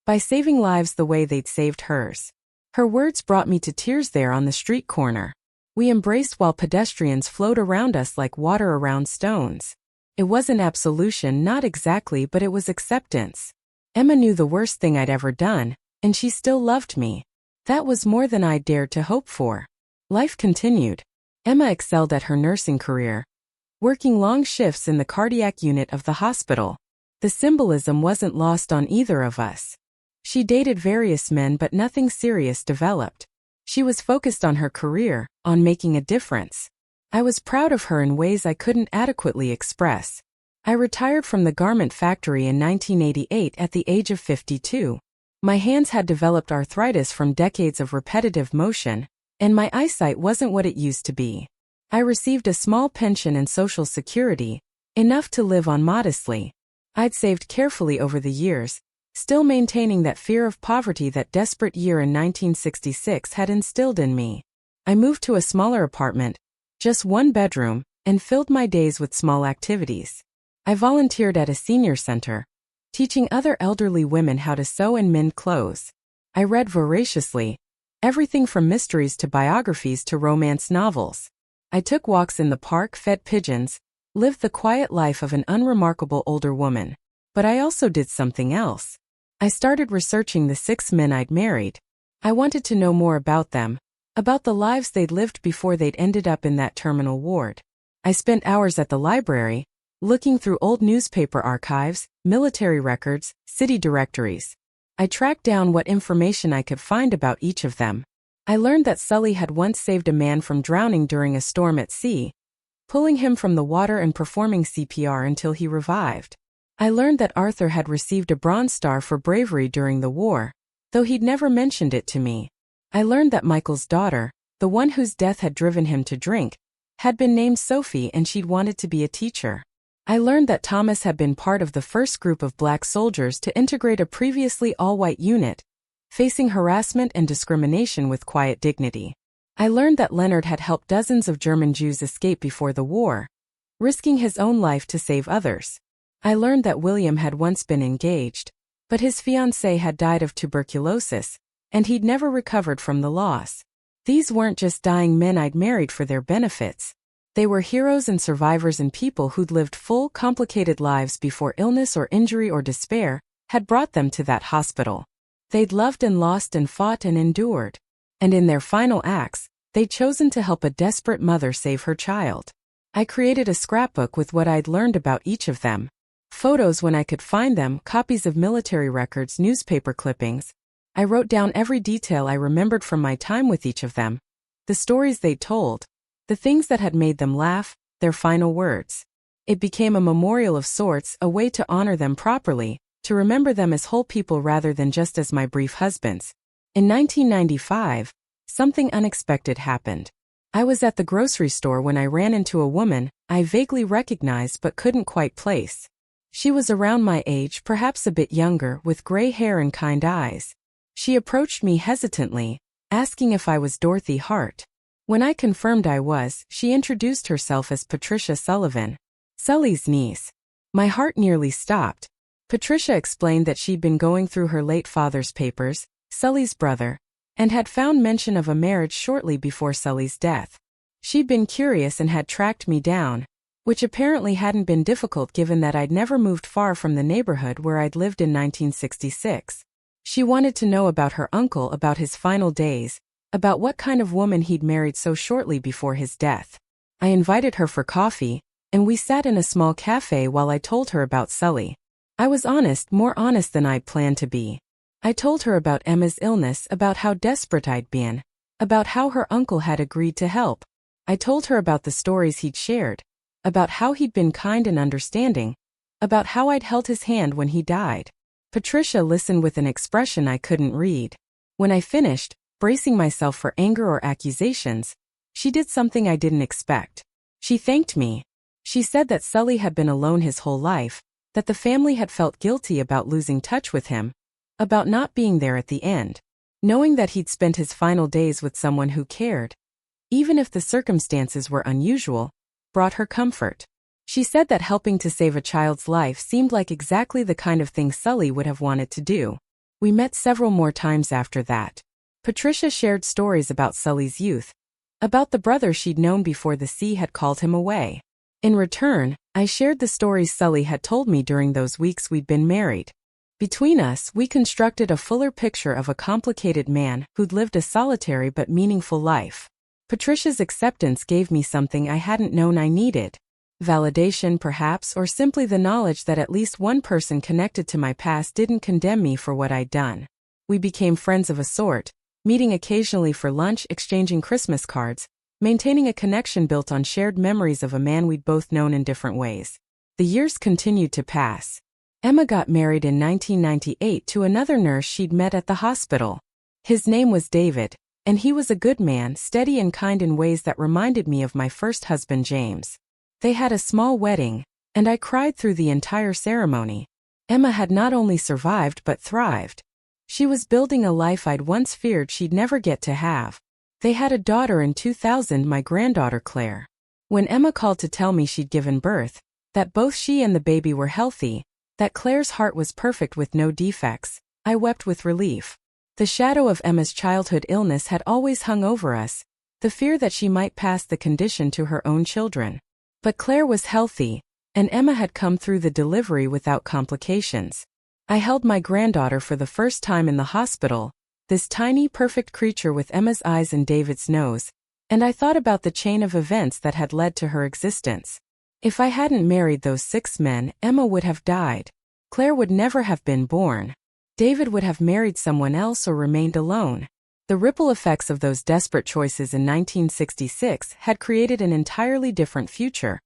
by saving lives the way they'd saved hers. Her words brought me to tears there on the street corner. We embraced while pedestrians flowed around us like water around stones. It wasn't absolution, not exactly, but it was acceptance. Emma knew the worst thing I'd ever done, and she still loved me. That was more than I dared to hope for. Life continued. Emma excelled at her nursing career, working long shifts in the cardiac unit of the hospital. The symbolism wasn't lost on either of us. She dated various men, but nothing serious developed. She was focused on her career, on making a difference. I was proud of her in ways I couldn't adequately express. I retired from the garment factory in 1988 at the age of 52. My hands had developed arthritis from decades of repetitive motion, and my eyesight wasn't what it used to be. I received a small pension and Social Security, enough to live on modestly. I'd saved carefully over the years, still maintaining that fear of poverty that desperate year in 1966 had instilled in me. I moved to a smaller apartment, just 1 bedroom, and filled my days with small activities. I volunteered at a senior center, teaching other elderly women how to sew and mend clothes. I read voraciously, everything from mysteries to biographies to romance novels. I took walks in the park, fed pigeons, lived the quiet life of an unremarkable older woman. But I also did something else. I started researching the 6 men I'd married. I wanted to know more about them, about the lives they'd lived before they'd ended up in that terminal ward. I spent hours at the library, looking through old newspaper archives, military records, city directories. I tracked down what information I could find about each of them. I learned that Sully had once saved a man from drowning during a storm at sea, pulling him from the water and performing CPR until he revived. I learned that Arthur had received a Bronze Star for bravery during the war, though he'd never mentioned it to me. I learned that Michael's daughter, the one whose death had driven him to drink, had been named Sophie and she'd wanted to be a teacher. I learned that Thomas had been part of the first group of black soldiers to integrate a previously all-white unit, facing harassment and discrimination with quiet dignity. I learned that Leonard had helped dozens of German Jews escape before the war, risking his own life to save others. I learned that William had once been engaged, but his fiancée had died of tuberculosis, and he'd never recovered from the loss. These weren't just dying men I'd married for their benefits. They were heroes and survivors and people who'd lived full, complicated lives before illness or injury or despair had brought them to that hospital. They'd loved and lost and fought and endured. And in their final acts, they'd chosen to help a desperate mother save her child. I created a scrapbook with what I'd learned about each of them. Photos when I could find them, copies of military records, newspaper clippings. I wrote down every detail I remembered from my time with each of them, the stories they told, the things that had made them laugh, their final words. It became a memorial of sorts, a way to honor them properly, to remember them as whole people rather than just as my brief husbands. In 1995, something unexpected happened. I was at the grocery store when I ran into a woman I vaguely recognized but couldn't quite place. She was around my age, perhaps a bit younger, with gray hair and kind eyes. She approached me hesitantly, asking if I was Dorothy Hart. When I confirmed I was, she introduced herself as Patricia Sullivan, Sully's niece. My heart nearly stopped. Patricia explained that she'd been going through her late father's papers, Sully's brother, and had found mention of a marriage shortly before Sully's death. She'd been curious and had tracked me down, which apparently hadn't been difficult given that I'd never moved far from the neighborhood where I'd lived in 1966. She wanted to know about her uncle, about his final days, about what kind of woman he'd married so shortly before his death. I invited her for coffee, and we sat in a small cafe while I told her about Sully. I was honest, more honest than I'd planned to be. I told her about Emma's illness, about how desperate I'd been, about how her uncle had agreed to help. I told her about the stories he'd shared, about how he'd been kind and understanding, about how I'd held his hand when he died. Patricia listened with an expression I couldn't read. When I finished, bracing myself for anger or accusations, she did something I didn't expect. She thanked me. She said that Sully had been alone his whole life, that the family had felt guilty about losing touch with him, about not being there at the end, knowing that he'd spent his final days with someone who cared. even if the circumstances were unusual, brought her comfort. She said that helping to save a child's life seemed like exactly the kind of thing Sully would have wanted to do. We met several more times after that. Patricia shared stories about Sully's youth, about the brother she'd known before the sea had called him away. In return, I shared the stories Sully had told me during those weeks we'd been married. Between us, we constructed a fuller picture of a complicated man who'd lived a solitary but meaningful life. Patricia's acceptance gave me something I hadn't known I needed. Validation, perhaps, or simply the knowledge that at least one person connected to my past didn't condemn me for what I'd done. We became friends of a sort, meeting occasionally for lunch, exchanging Christmas cards, maintaining a connection built on shared memories of a man we'd both known in different ways. The years continued to pass. Emma got married in 1998 to another nurse she'd met at the hospital. His name was David, and he was a good man, steady and kind in ways that reminded me of my first husband, James. They had a small wedding, and I cried through the entire ceremony. Emma had not only survived but thrived. She was building a life I'd once feared she'd never get to have. They had a daughter in 2000, my granddaughter Claire. When Emma called to tell me she'd given birth, that both she and the baby were healthy, that Claire's heart was perfect with no defects, I wept with relief. The shadow of Emma's childhood illness had always hung over us, the fear that she might pass the condition to her own children. But Claire was healthy, and Emma had come through the delivery without complications. I held my granddaughter for the first time in the hospital, this tiny, perfect creature with Emma's eyes and David's nose, and I thought about the chain of events that had led to her existence. If I hadn't married those 6 men, Emma would have died. Claire would never have been born. David would have married someone else or remained alone. The ripple effects of those desperate choices in 1966 had created an entirely different future,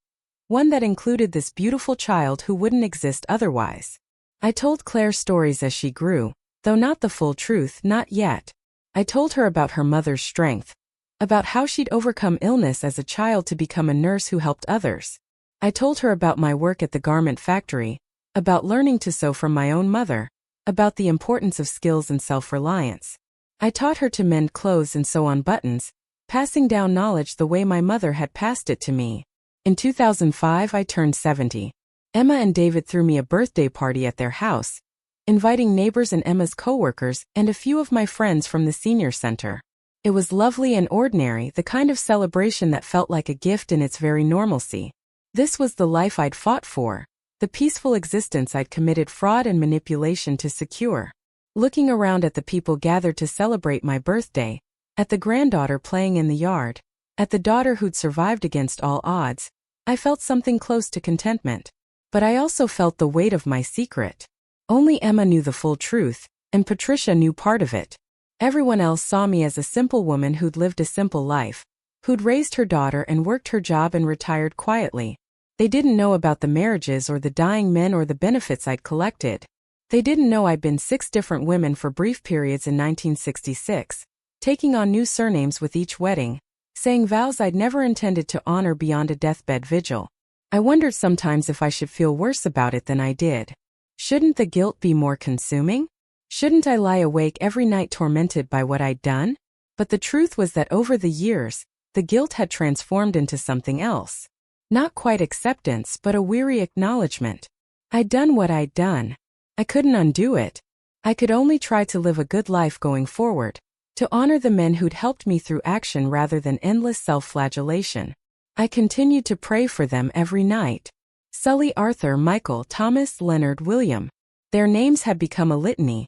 one that included this beautiful child who wouldn't exist otherwise. I told Claire stories as she grew, though not the full truth, not yet. I told her about her mother's strength, about how she'd overcome illness as a child to become a nurse who helped others. I told her about my work at the garment factory, about learning to sew from my own mother, about the importance of skills and self-reliance. I taught her to mend clothes and sew on buttons, passing down knowledge the way my mother had passed it to me. In 2005, I turned 70. Emma and David threw me a birthday party at their house, inviting neighbors and Emma's coworkers and a few of my friends from the senior center. It was lovely and ordinary, the kind of celebration that felt like a gift in its very normalcy. This was the life I'd fought for, the peaceful existence I'd committed fraud and manipulation to secure. Looking around at the people gathered to celebrate my birthday, at the granddaughter playing in the yard, at the daughter who'd survived against all odds, I felt something close to contentment. But I also felt the weight of my secret. Only Emma knew the full truth, and Patricia knew part of it. Everyone else saw me as a simple woman who'd lived a simple life, who'd raised her daughter and worked her job and retired quietly. They didn't know about the marriages or the dying men or the benefits I'd collected. They didn't know I'd been 6 different women for brief periods in 1966, taking on new surnames with each wedding, saying vows I'd never intended to honor beyond a deathbed vigil. I wondered sometimes if I should feel worse about it than I did. Shouldn't the guilt be more consuming? Shouldn't I lie awake every night tormented by what I'd done? But the truth was that over the years, the guilt had transformed into something else. Not quite acceptance, but a weary acknowledgement. I'd done what I'd done. I couldn't undo it. I could only try to live a good life going forward, to honor the men who'd helped me through action rather than endless self-flagellation. I continued to pray for them every night. Sully, Arthur, Michael, Thomas, Leonard, William. Their names had become a litany,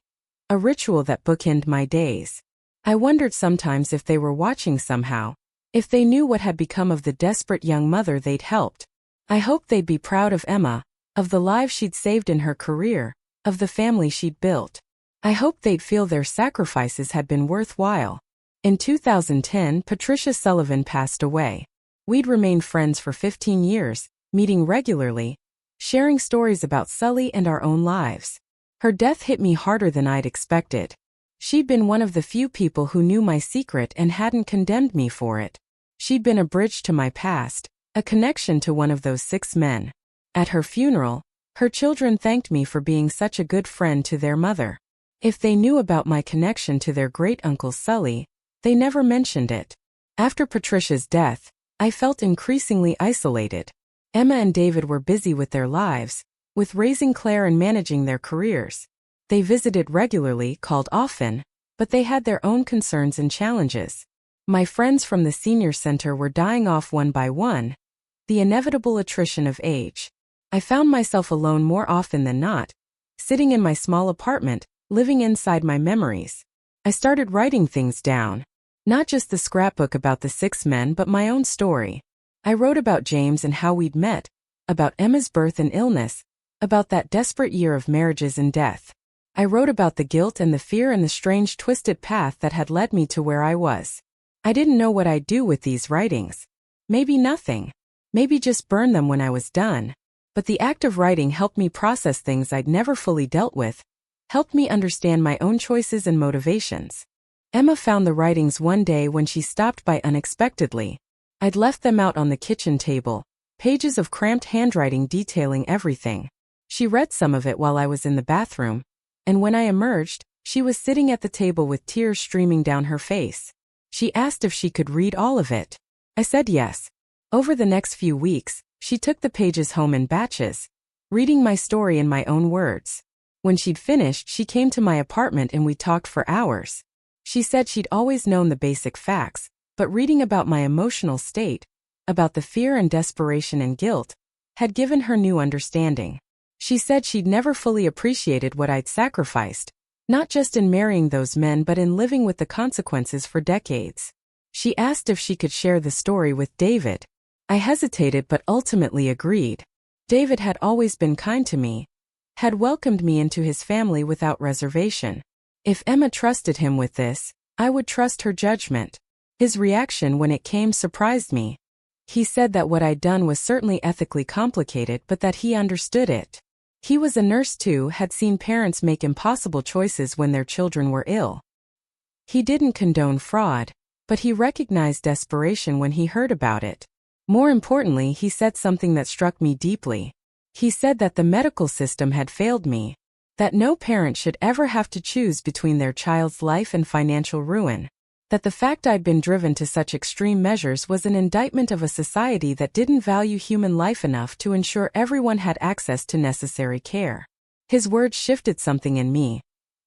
a ritual that bookended my days. I wondered sometimes if they were watching somehow, if they knew what had become of the desperate young mother they'd helped. I hoped they'd be proud of Emma, of the lives she'd saved in her career, of the family she'd built. I hoped they'd feel their sacrifices had been worthwhile. In 2010, Patricia Sullivan passed away. We'd remained friends for 15 years, meeting regularly, sharing stories about Sully and our own lives. Her death hit me harder than I'd expected. She'd been one of the few people who knew my secret and hadn't condemned me for it. She'd been a bridge to my past, a connection to one of those 6 men. At her funeral, her children thanked me for being such a good friend to their mother. If they knew about my connection to their great-uncle Sully, they never mentioned it. After Patricia's death, I felt increasingly isolated. Emma and David were busy with their lives, with raising Claire and managing their careers. They visited regularly, called often, but they had their own concerns and challenges. My friends from the senior center were dying off one by one, the inevitable attrition of age. I found myself alone more often than not, sitting in my small apartment, living inside my memories. I started writing things down. Not just the scrapbook about the 6 men but my own story. I wrote about James and how we'd met, about Emma's birth and illness, about that desperate year of marriages and death. I wrote about the guilt and the fear and the strange twisted path that had led me to where I was. I didn't know what I'd do with these writings. Maybe nothing. Maybe just burn them when I was done. But the act of writing helped me process things I'd never fully dealt with, helped me understand my own choices and motivations. Emma found the writings one day when she stopped by unexpectedly. I'd left them out on the kitchen table, pages of cramped handwriting detailing everything. She read some of it while I was in the bathroom, and when I emerged, she was sitting at the table with tears streaming down her face. She asked if she could read all of it. I said yes. Over the next few weeks, she took the pages home in batches, reading my story in my own words. When she'd finished, she came to my apartment and we talked for hours. She said she'd always known the basic facts, but reading about my emotional state, about the fear and desperation and guilt, had given her new understanding. She said she'd never fully appreciated what I'd sacrificed, not just in marrying those men but in living with the consequences for decades. She asked if she could share the story with David. I hesitated but ultimately agreed. David had always been kind to me, had welcomed me into his family without reservation. If Emma trusted him with this, I would trust her judgment. His reaction when it came surprised me. He said that what I'd done was certainly ethically complicated but that he understood it. He was a nurse too, had seen parents make impossible choices when their children were ill. He didn't condone fraud, but he recognized desperation when he heard about it. More importantly, he said something that struck me deeply. He said that the medical system had failed me, that no parent should ever have to choose between their child's life and financial ruin, that the fact I'd been driven to such extreme measures was an indictment of a society that didn't value human life enough to ensure everyone had access to necessary care. His words shifted something in me,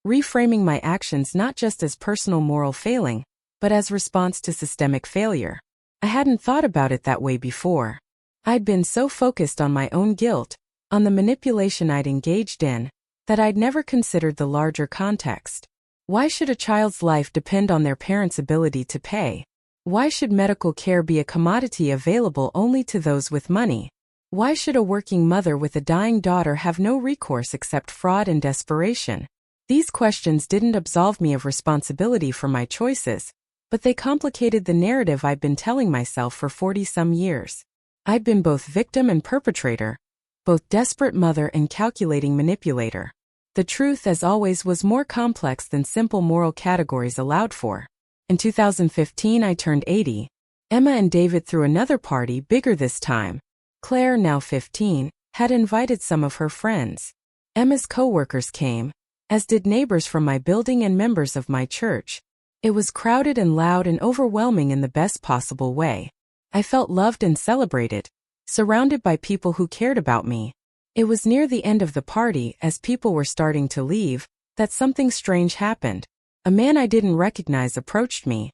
reframing my actions not just as personal moral failing, but as response to systemic failure. I hadn't thought about it that way before. I'd been so focused on my own guilt, on the manipulation I'd engaged in, that I'd never considered the larger context. Why should a child's life depend on their parents' ability to pay? Why should medical care be a commodity available only to those with money? Why should a working mother with a dying daughter have no recourse except fraud and desperation? These questions didn't absolve me of responsibility for my choices, but they complicated the narrative I'd been telling myself for 40-some years. I'd been both victim and perpetrator, both desperate mother and calculating manipulator. The truth, as always, was more complex than simple moral categories allowed for. In 2015 I turned 80. Emma and David threw another party, bigger this time. Claire, now 15, had invited some of her friends. Emma's co-workers came, as did neighbors from my building and members of my church. It was crowded and loud and overwhelming in the best possible way. I felt loved and celebrated, surrounded by people who cared about me. It was near the end of the party, as people were starting to leave, that something strange happened. A man I didn't recognize approached me.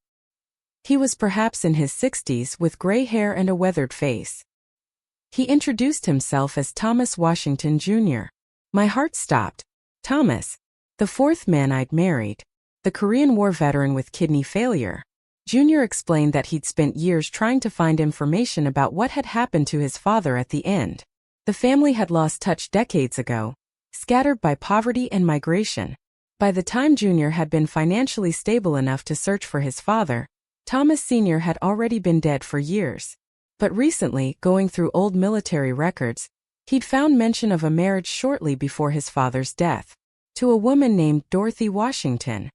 He was perhaps in his 60s with gray hair and a weathered face. He introduced himself as Thomas Washington, Jr. My heart stopped. Thomas, the 4th man I'd married, the Korean War veteran with kidney failure. Jr. explained that he'd spent years trying to find information about what had happened to his father at the end. The family had lost touch decades ago, scattered by poverty and migration. By the time Jr. had been financially stable enough to search for his father, Thomas Sr. had already been dead for years. But recently, going through old military records, he'd found mention of a marriage shortly before his father's death, to a woman named Dorothy Washington.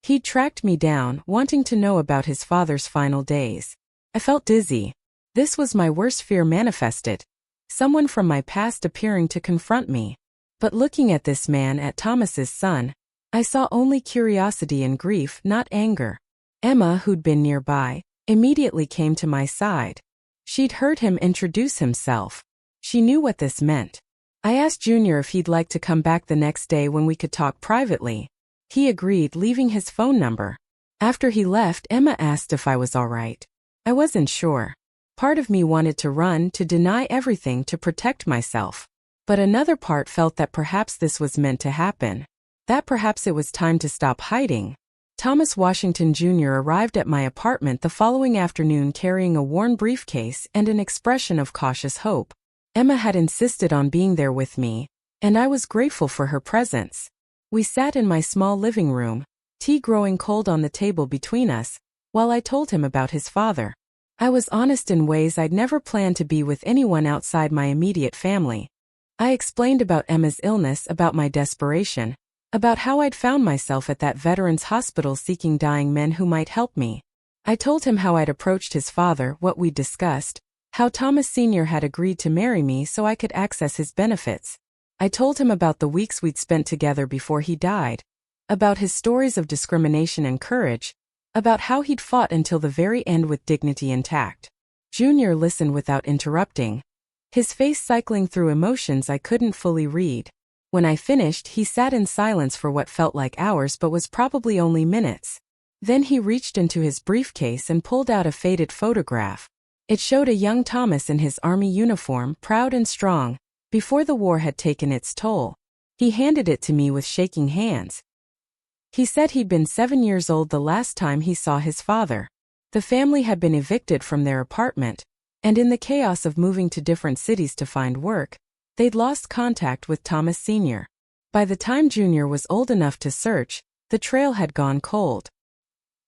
He'd tracked me down, wanting to know about his father's final days. I felt dizzy. This was my worst fear manifested. Someone from my past appearing to confront me. But looking at this man, at Thomas's son, I saw only curiosity and grief, not anger. Emma, who'd been nearby, immediately came to my side. She'd heard him introduce himself. She knew what this meant. I asked Junior if he'd like to come back the next day when we could talk privately. He agreed, leaving his phone number. After he left, Emma asked if I was all right. I wasn't sure. Part of me wanted to run, to deny everything, to protect myself. But another part felt that perhaps this was meant to happen. That perhaps it was time to stop hiding. Thomas Washington Jr. arrived at my apartment the following afternoon carrying a worn briefcase and an expression of cautious hope. Emma had insisted on being there with me, and I was grateful for her presence. We sat in my small living room, tea growing cold on the table between us, while I told him about his father. I was honest in ways I'd never planned to be with anyone outside my immediate family. I explained about Emma's illness, about my desperation, about how I'd found myself at that veterans' hospital seeking dying men who might help me. I told him how I'd approached his father, what we'd discussed, how Thomas Sr. had agreed to marry me so I could access his benefits. I told him about the weeks we'd spent together before he died, about his stories of discrimination and courage, about how he'd fought until the very end with dignity intact. Junior listened without interrupting, his face cycling through emotions I couldn't fully read. When I finished, he sat in silence for what felt like hours but was probably only minutes. Then he reached into his briefcase and pulled out a faded photograph. It showed a young Thomas in his army uniform, proud and strong, before the war had taken its toll. He handed it to me with shaking hands. He said he'd been 7 years old the last time he saw his father. The family had been evicted from their apartment, and in the chaos of moving to different cities to find work, they'd lost contact with Thomas Sr. By the time Junior was old enough to search, the trail had gone cold.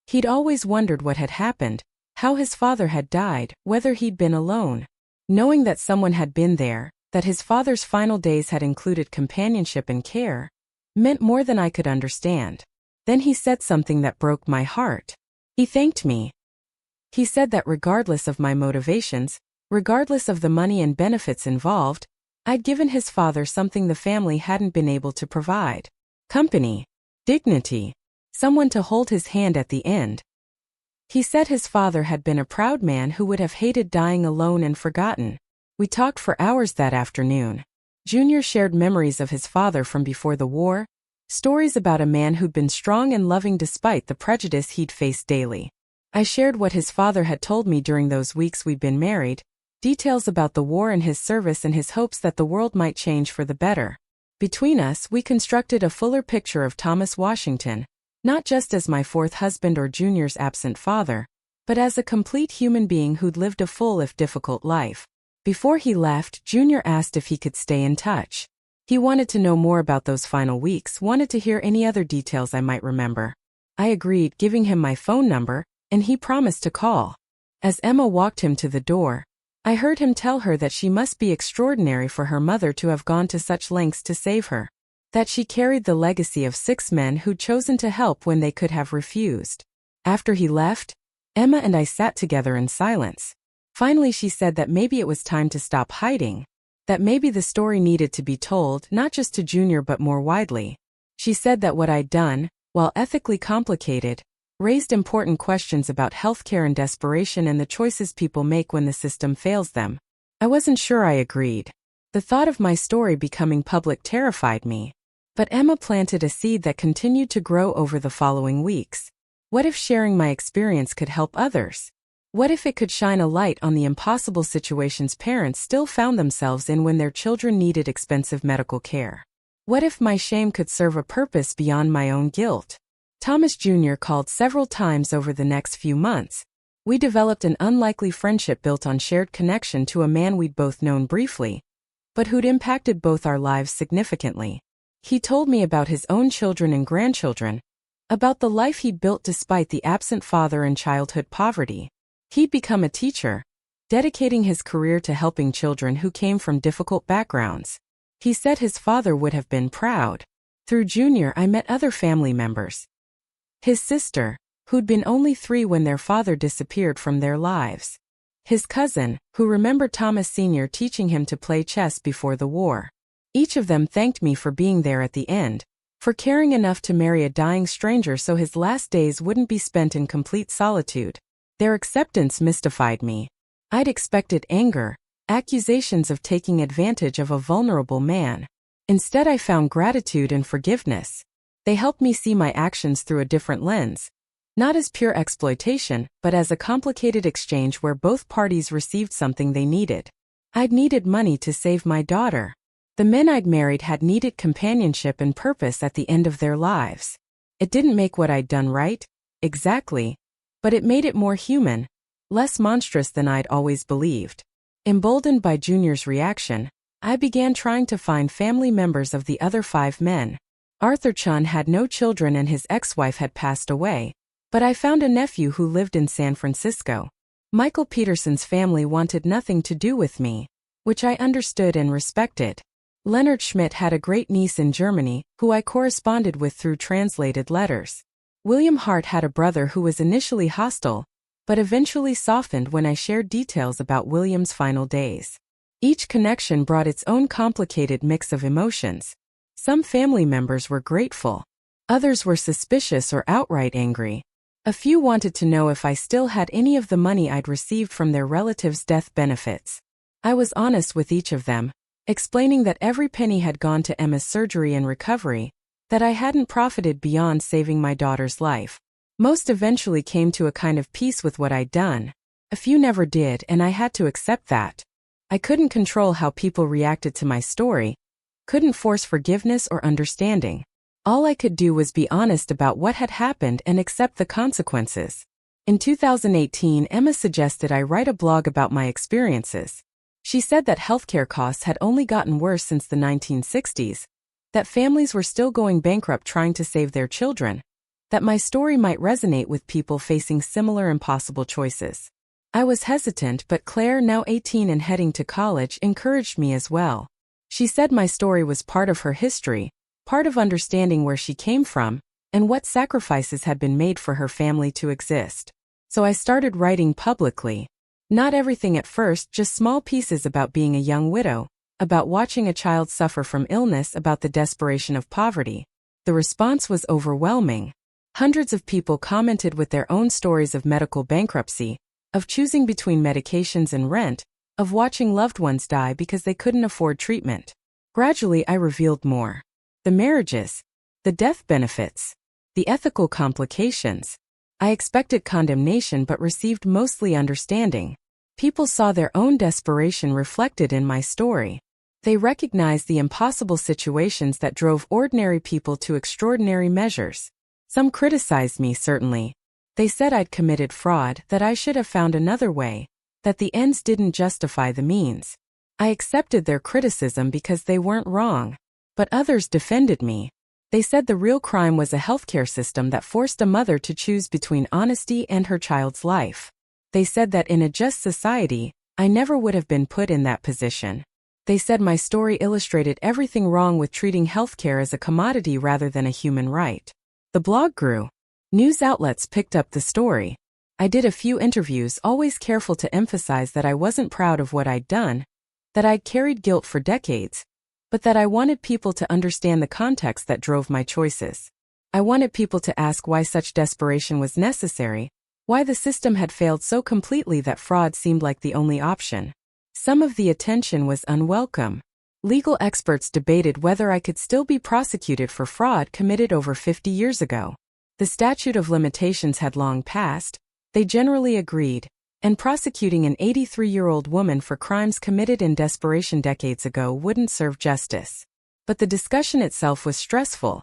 He'd always wondered what had happened, how his father had died, whether he'd been alone. Knowing that someone had been there, that his father's final days had included companionship and care, meant more than I could understand. Then he said something that broke my heart. He thanked me. He said that regardless of my motivations, regardless of the money and benefits involved, I'd given his father something the family hadn't been able to provide: company, dignity, someone to hold his hand at the end. He said his father had been a proud man who would have hated dying alone and forgotten. We talked for hours that afternoon. Junior shared memories of his father from before the war, stories about a man who'd been strong and loving despite the prejudice he'd faced daily. I shared what his father had told me during those weeks we'd been married, details about the war and his service and his hopes that the world might change for the better. Between us, we constructed a fuller picture of Thomas Washington, not just as my fourth husband or Junior's absent father, but as a complete human being who'd lived a full if difficult life. Before he left, Junior asked if he could stay in touch. He wanted to know more about those final weeks, wanted to hear any other details I might remember. I agreed, giving him my phone number, and he promised to call. As Emma walked him to the door, I heard him tell her that she must be extraordinary for her mother to have gone to such lengths to save her, that she carried the legacy of 6 men who'd chosen to help when they could have refused. After he left, Emma and I sat together in silence. Finally, she said that maybe it was time to stop hiding, that maybe the story needed to be told, not just to Junior but more widely. She said that what I'd done, while ethically complicated, raised important questions about healthcare and desperation and the choices people make when the system fails them. I wasn't sure I agreed. The thought of my story becoming public terrified me. But Emma planted a seed that continued to grow over the following weeks. What if sharing my experience could help others? What if it could shine a light on the impossible situations parents still found themselves in when their children needed expensive medical care? What if my shame could serve a purpose beyond my own guilt? Thomas Jr. called several times over the next few months. We developed an unlikely friendship built on shared connection to a man we'd both known briefly, but who'd impacted both our lives significantly. He told me about his own children and grandchildren, about the life he'd built despite the absent father and childhood poverty. He'd become a teacher, dedicating his career to helping children who came from difficult backgrounds. He said his father would have been proud. Through Junior, I met other family members. His sister, who'd been only 3 when their father disappeared from their lives. His cousin, who remembered Thomas Sr. teaching him to play chess before the war. Each of them thanked me for being there at the end, for caring enough to marry a dying stranger so his last days wouldn't be spent in complete solitude. Their acceptance mystified me. I'd expected anger, accusations of taking advantage of a vulnerable man. Instead, I found gratitude and forgiveness. They helped me see my actions through a different lens, not as pure exploitation, but as a complicated exchange where both parties received something they needed. I'd needed money to save my daughter. The men I'd married had needed companionship and purpose at the end of their lives. It didn't make what I'd done right, exactly, but it made it more human, less monstrous than I'd always believed. Emboldened by Junior's reaction, I began trying to find family members of the other 5 men. Arthur Chen had no children and his ex-wife had passed away, but I found a nephew who lived in San Francisco. Michael Peterson's family wanted nothing to do with me, which I understood and respected. Leonard Schmidt had a great niece in Germany, who I corresponded with through translated letters. William Hart had a brother who was initially hostile, but eventually softened when I shared details about William's final days. Each connection brought its own complicated mix of emotions. Some family members were grateful. Others were suspicious or outright angry. A few wanted to know if I still had any of the money I'd received from their relatives' death benefits. I was honest with each of them, explaining that every penny had gone to Emma's surgery and recovery, that I hadn't profited beyond saving my daughter's life. Most eventually came to a kind of peace with what I'd done. A few never did, and I had to accept that. I couldn't control how people reacted to my story, couldn't force forgiveness or understanding. All I could do was be honest about what had happened and accept the consequences. In 2018, Emma suggested I write a blog about my experiences. She said that healthcare costs had only gotten worse since the 1960s, that families were still going bankrupt trying to save their children, that my story might resonate with people facing similar impossible choices. I was hesitant, but Claire, now 18 and heading to college, encouraged me as well. She said my story was part of her history, part of understanding where she came from, and what sacrifices had been made for her family to exist. So I started writing publicly. Not everything at first, just small pieces about being a young widow, about watching a child suffer from illness, about the desperation of poverty. The response was overwhelming. Hundreds of people commented with their own stories of medical bankruptcy, of choosing between medications and rent, of watching loved ones die because they couldn't afford treatment. Gradually, I revealed more. The marriages, the death benefits, the ethical complications. I expected condemnation but received mostly understanding. People saw their own desperation reflected in my story. They recognized the impossible situations that drove ordinary people to extraordinary measures. Some criticized me, certainly. They said I'd committed fraud, that I should have found another way, that the ends didn't justify the means. I accepted their criticism because they weren't wrong. But others defended me. They said the real crime was a healthcare system that forced a mother to choose between honesty and her child's life. They said that in a just society, I never would have been put in that position. They said my story illustrated everything wrong with treating healthcare as a commodity rather than a human right. The blog grew. News outlets picked up the story. I did a few interviews, always careful to emphasize that I wasn't proud of what I'd done, that I'd carried guilt for decades, but that I wanted people to understand the context that drove my choices. I wanted people to ask why such desperation was necessary, why the system had failed so completely that fraud seemed like the only option. Some of the attention was unwelcome. Legal experts debated whether I could still be prosecuted for fraud committed over 50 years ago. The statute of limitations had long passed, they generally agreed, and prosecuting an 83-year-old woman for crimes committed in desperation decades ago wouldn't serve justice. But the discussion itself was stressful,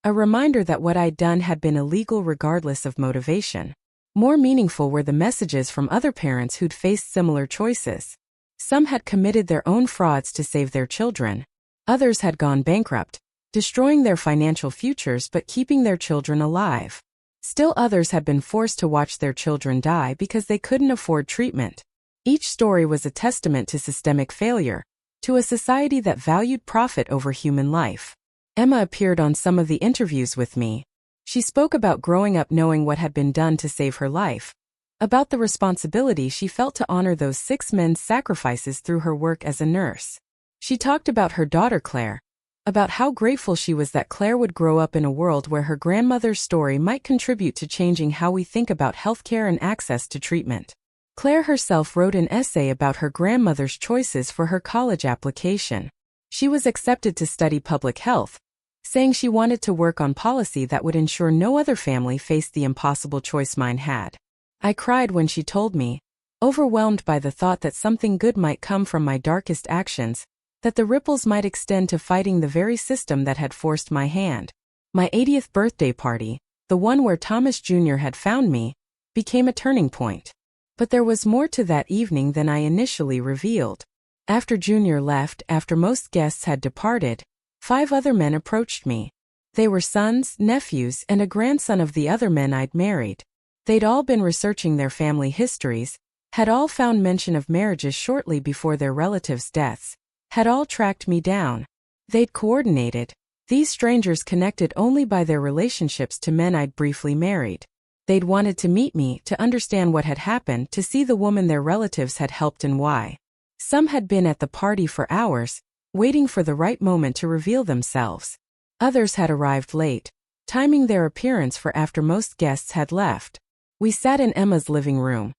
a reminder that what I'd done had been illegal regardless of motivation. More meaningful were the messages from other parents who'd faced similar choices. Some had committed their own frauds to save their children. Others had gone bankrupt, destroying their financial futures but keeping their children alive. Still others had been forced to watch their children die because they couldn't afford treatment. Each story was a testament to systemic failure, to a society that valued profit over human life. Emma appeared on some of the interviews with me. She spoke about growing up knowing what had been done to save her life, about the responsibility she felt to honor those 6 men's sacrifices through her work as a nurse. She talked about her daughter Claire, about how grateful she was that Claire would grow up in a world where her grandmother's story might contribute to changing how we think about healthcare and access to treatment. Claire herself wrote an essay about her grandmother's choices for her college application. She was accepted to study public health, saying she wanted to work on policy that would ensure no other family faced the impossible choice mine had. I cried when she told me, overwhelmed by the thought that something good might come from my darkest actions, that the ripples might extend to fighting the very system that had forced my hand. My 80th birthday party, the one where Thomas Jr. had found me, became a turning point. But there was more to that evening than I initially revealed. After Jr. left, after most guests had departed, 5 other men approached me. They were sons, nephews, and a grandson of the other men I'd married. They'd all been researching their family histories, had all found mention of marriages shortly before their relatives' deaths, had all tracked me down. They'd coordinated. These strangers connected only by their relationships to men I'd briefly married. They'd wanted to meet me, to understand what had happened, to see the woman their relatives had helped and why. Some had been at the party for hours, waiting for the right moment to reveal themselves. Others had arrived late, timing their appearance for after most guests had left. We sat in Emma's living room.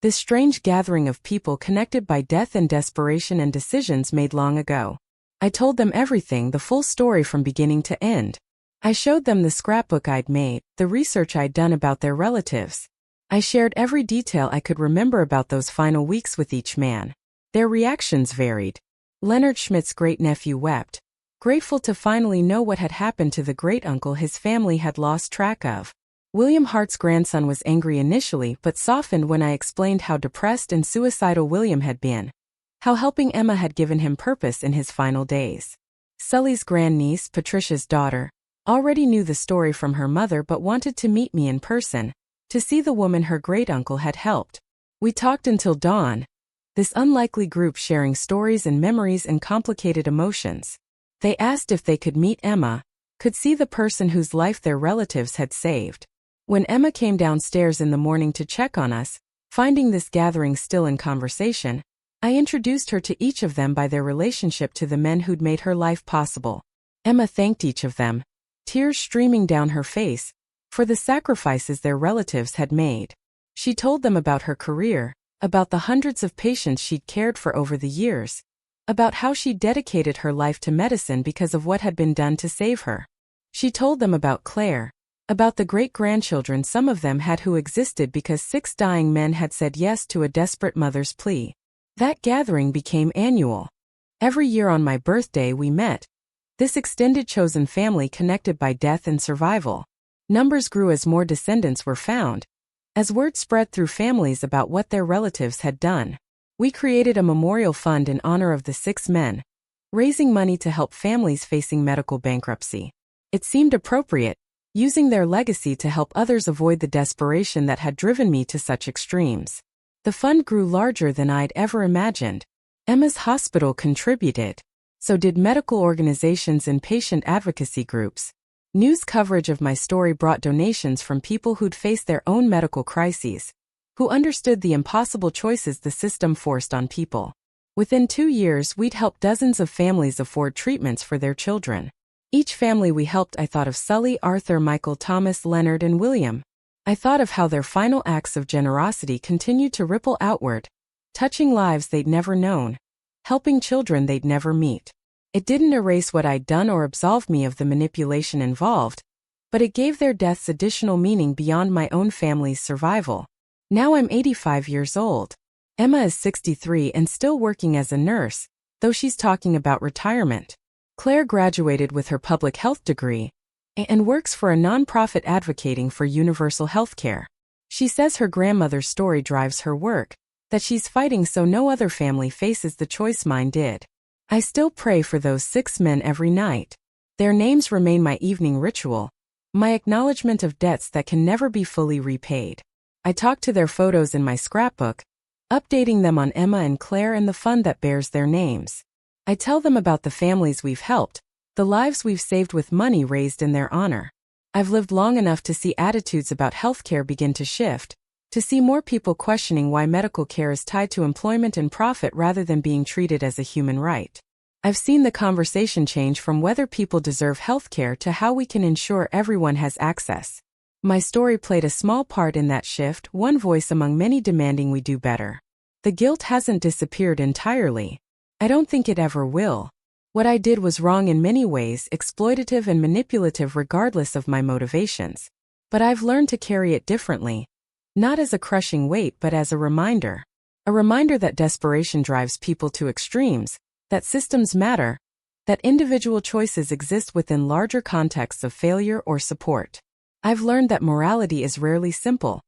This strange gathering of people connected by death and desperation and decisions made long ago. I told them everything, the full story from beginning to end. I showed them the scrapbook I'd made, the research I'd done about their relatives. I shared every detail I could remember about those final weeks with each man. Their reactions varied. Leonard Schmidt's great-nephew wept, grateful to finally know what had happened to the great-uncle his family had lost track of. William Hart's grandson was angry initially but softened when I explained how depressed and suicidal William had been, how helping Emma had given him purpose in his final days. Sully's grandniece, Patricia's daughter, already knew the story from her mother but wanted to meet me in person, to see the woman her great-uncle had helped. We talked until dawn, this unlikely group sharing stories and memories and complicated emotions. They asked if they could meet Emma, could see the person whose life their relatives had saved. When Emma came downstairs in the morning to check on us, finding this gathering still in conversation, I introduced her to each of them by their relationship to the men who'd made her life possible. Emma thanked each of them, tears streaming down her face, for the sacrifices their relatives had made. She told them about her career, about the hundreds of patients she'd cared for over the years, about how she dedicated her life to medicine because of what had been done to save her. She told them about Claire, about the great-grandchildren some of them had who existed because 6 dying men had said yes to a desperate mother's plea. That gathering became annual. Every year on my birthday we met, this extended chosen family connected by death and survival. Numbers grew as more descendants were found, as word spread through families about what their relatives had done. We created a memorial fund in honor of the 6 men, raising money to help families facing medical bankruptcy. It seemed appropriate, using their legacy to help others avoid the desperation that had driven me to such extremes. The fund grew larger than I'd ever imagined. Emma's hospital contributed. So did medical organizations and patient advocacy groups. News coverage of my story brought donations from people who'd faced their own medical crises, who understood the impossible choices the system forced on people. Within 2 years, we'd helped dozens of families afford treatments for their children. Each family we helped, I thought of Sully, Arthur, Michael, Thomas, Leonard, and William. I thought of how their final acts of generosity continued to ripple outward, touching lives they'd never known, helping children they'd never meet. It didn't erase what I'd done or absolve me of the manipulation involved, but it gave their deaths additional meaning beyond my own family's survival. Now I'm 85 years old. Emma is 63 and still working as a nurse, though she's talking about retirement. Claire graduated with her public health degree and works for a nonprofit advocating for universal healthcare. She says her grandmother's story drives her work, that she's fighting so no other family faces the choice mine did. I still pray for those 6 men every night. Their names remain my evening ritual, my acknowledgement of debts that can never be fully repaid. I talk to their photos in my scrapbook, updating them on Emma and Claire and the fund that bears their names. I tell them about the families we've helped, the lives we've saved with money raised in their honor. I've lived long enough to see attitudes about healthcare begin to shift, to see more people questioning why medical care is tied to employment and profit rather than being treated as a human right. I've seen the conversation change from whether people deserve healthcare to how we can ensure everyone has access. My story played a small part in that shift, one voice among many demanding we do better. The guilt hasn't disappeared entirely. I don't think it ever will. What I did was wrong in many ways, exploitative and manipulative regardless of my motivations. But I've learned to carry it differently. Not as a crushing weight but as a reminder. A reminder that desperation drives people to extremes, that systems matter, that individual choices exist within larger contexts of failure or support. I've learned that morality is rarely simple,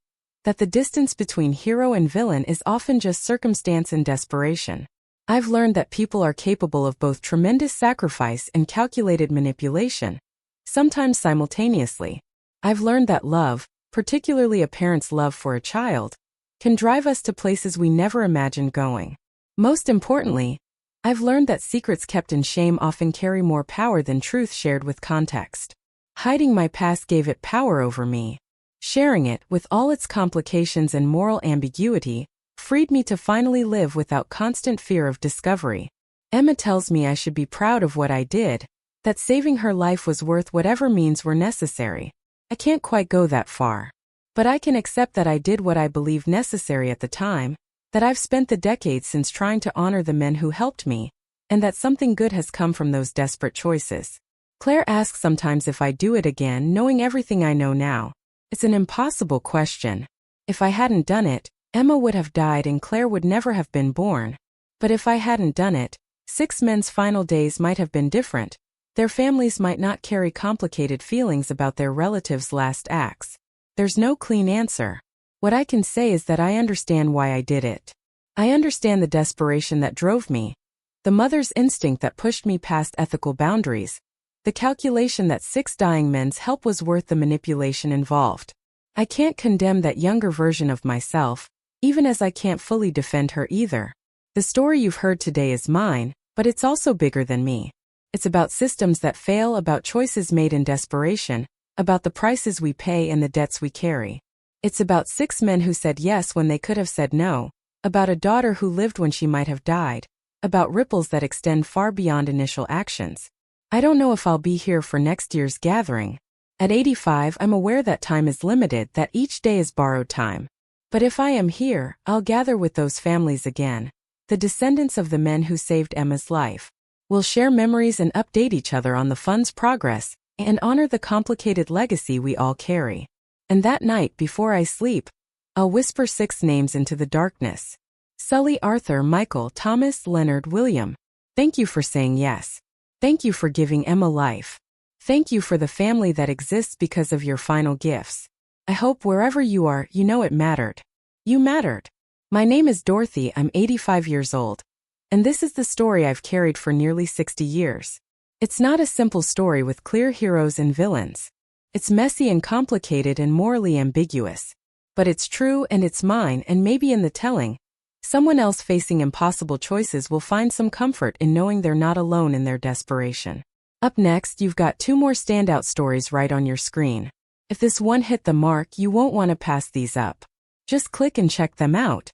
that the distance between hero and villain is often just circumstance and desperation. I've learned that people are capable of both tremendous sacrifice and calculated manipulation, sometimes simultaneously. I've learned that love, particularly a parent's love for a child, can drive us to places we never imagined going. Most importantly, I've learned that secrets kept in shame often carry more power than truth shared with context. Hiding my past gave it power over me. Sharing it, with all its complications and moral ambiguity, freed me to finally live without constant fear of discovery. Emma tells me I should be proud of what I did, that saving her life was worth whatever means were necessary. I can't quite go that far. But I can accept that I did what I believed necessary at the time, that I've spent the decades since trying to honor the men who helped me, and that something good has come from those desperate choices. Claire asks sometimes if I do it again, knowing everything I know now. It's an impossible question. If I hadn't done it, Emma would have died and Claire would never have been born. But if I hadn't done it, 6 men's final days might have been different. Their families might not carry complicated feelings about their relatives' last acts. There's no clean answer. What I can say is that I understand why I did it. I understand the desperation that drove me, the mother's instinct that pushed me past ethical boundaries, the calculation that 6 dying men's help was worth the manipulation involved. I can't condemn that younger version of myself, even as I can't fully defend her either. The story you've heard today is mine, but it's also bigger than me. It's about systems that fail, about choices made in desperation, about the prices we pay and the debts we carry. It's about 6 men who said yes when they could have said no, about a daughter who lived when she might have died, about ripples that extend far beyond initial actions. I don't know if I'll be here for next year's gathering. At 85, I'm aware that time is limited, that each day is borrowed time. But if I am here, I'll gather with those families again, the descendants of the men who saved Emma's life. We'll share memories and update each other on the fund's progress, and honor the complicated legacy we all carry. And that night, before I sleep, I'll whisper 6 names into the darkness. Sully, Arthur, Michael, Thomas, Leonard, William. Thank you for saying yes. Thank you for giving Emma life. Thank you for the family that exists because of your final gifts. I hope wherever you are, you know it mattered. You mattered. My name is Dorothy, I'm 85 years old. And this is the story I've carried for nearly 60 years. It's not a simple story with clear heroes and villains. It's messy and complicated and morally ambiguous. But it's true and it's mine, and maybe in the telling, someone else facing impossible choices will find some comfort in knowing they're not alone in their desperation. Up next, you've got 2 more standout stories right on your screen. If this one hit the mark, you won't want to pass these up. Just click and check them out.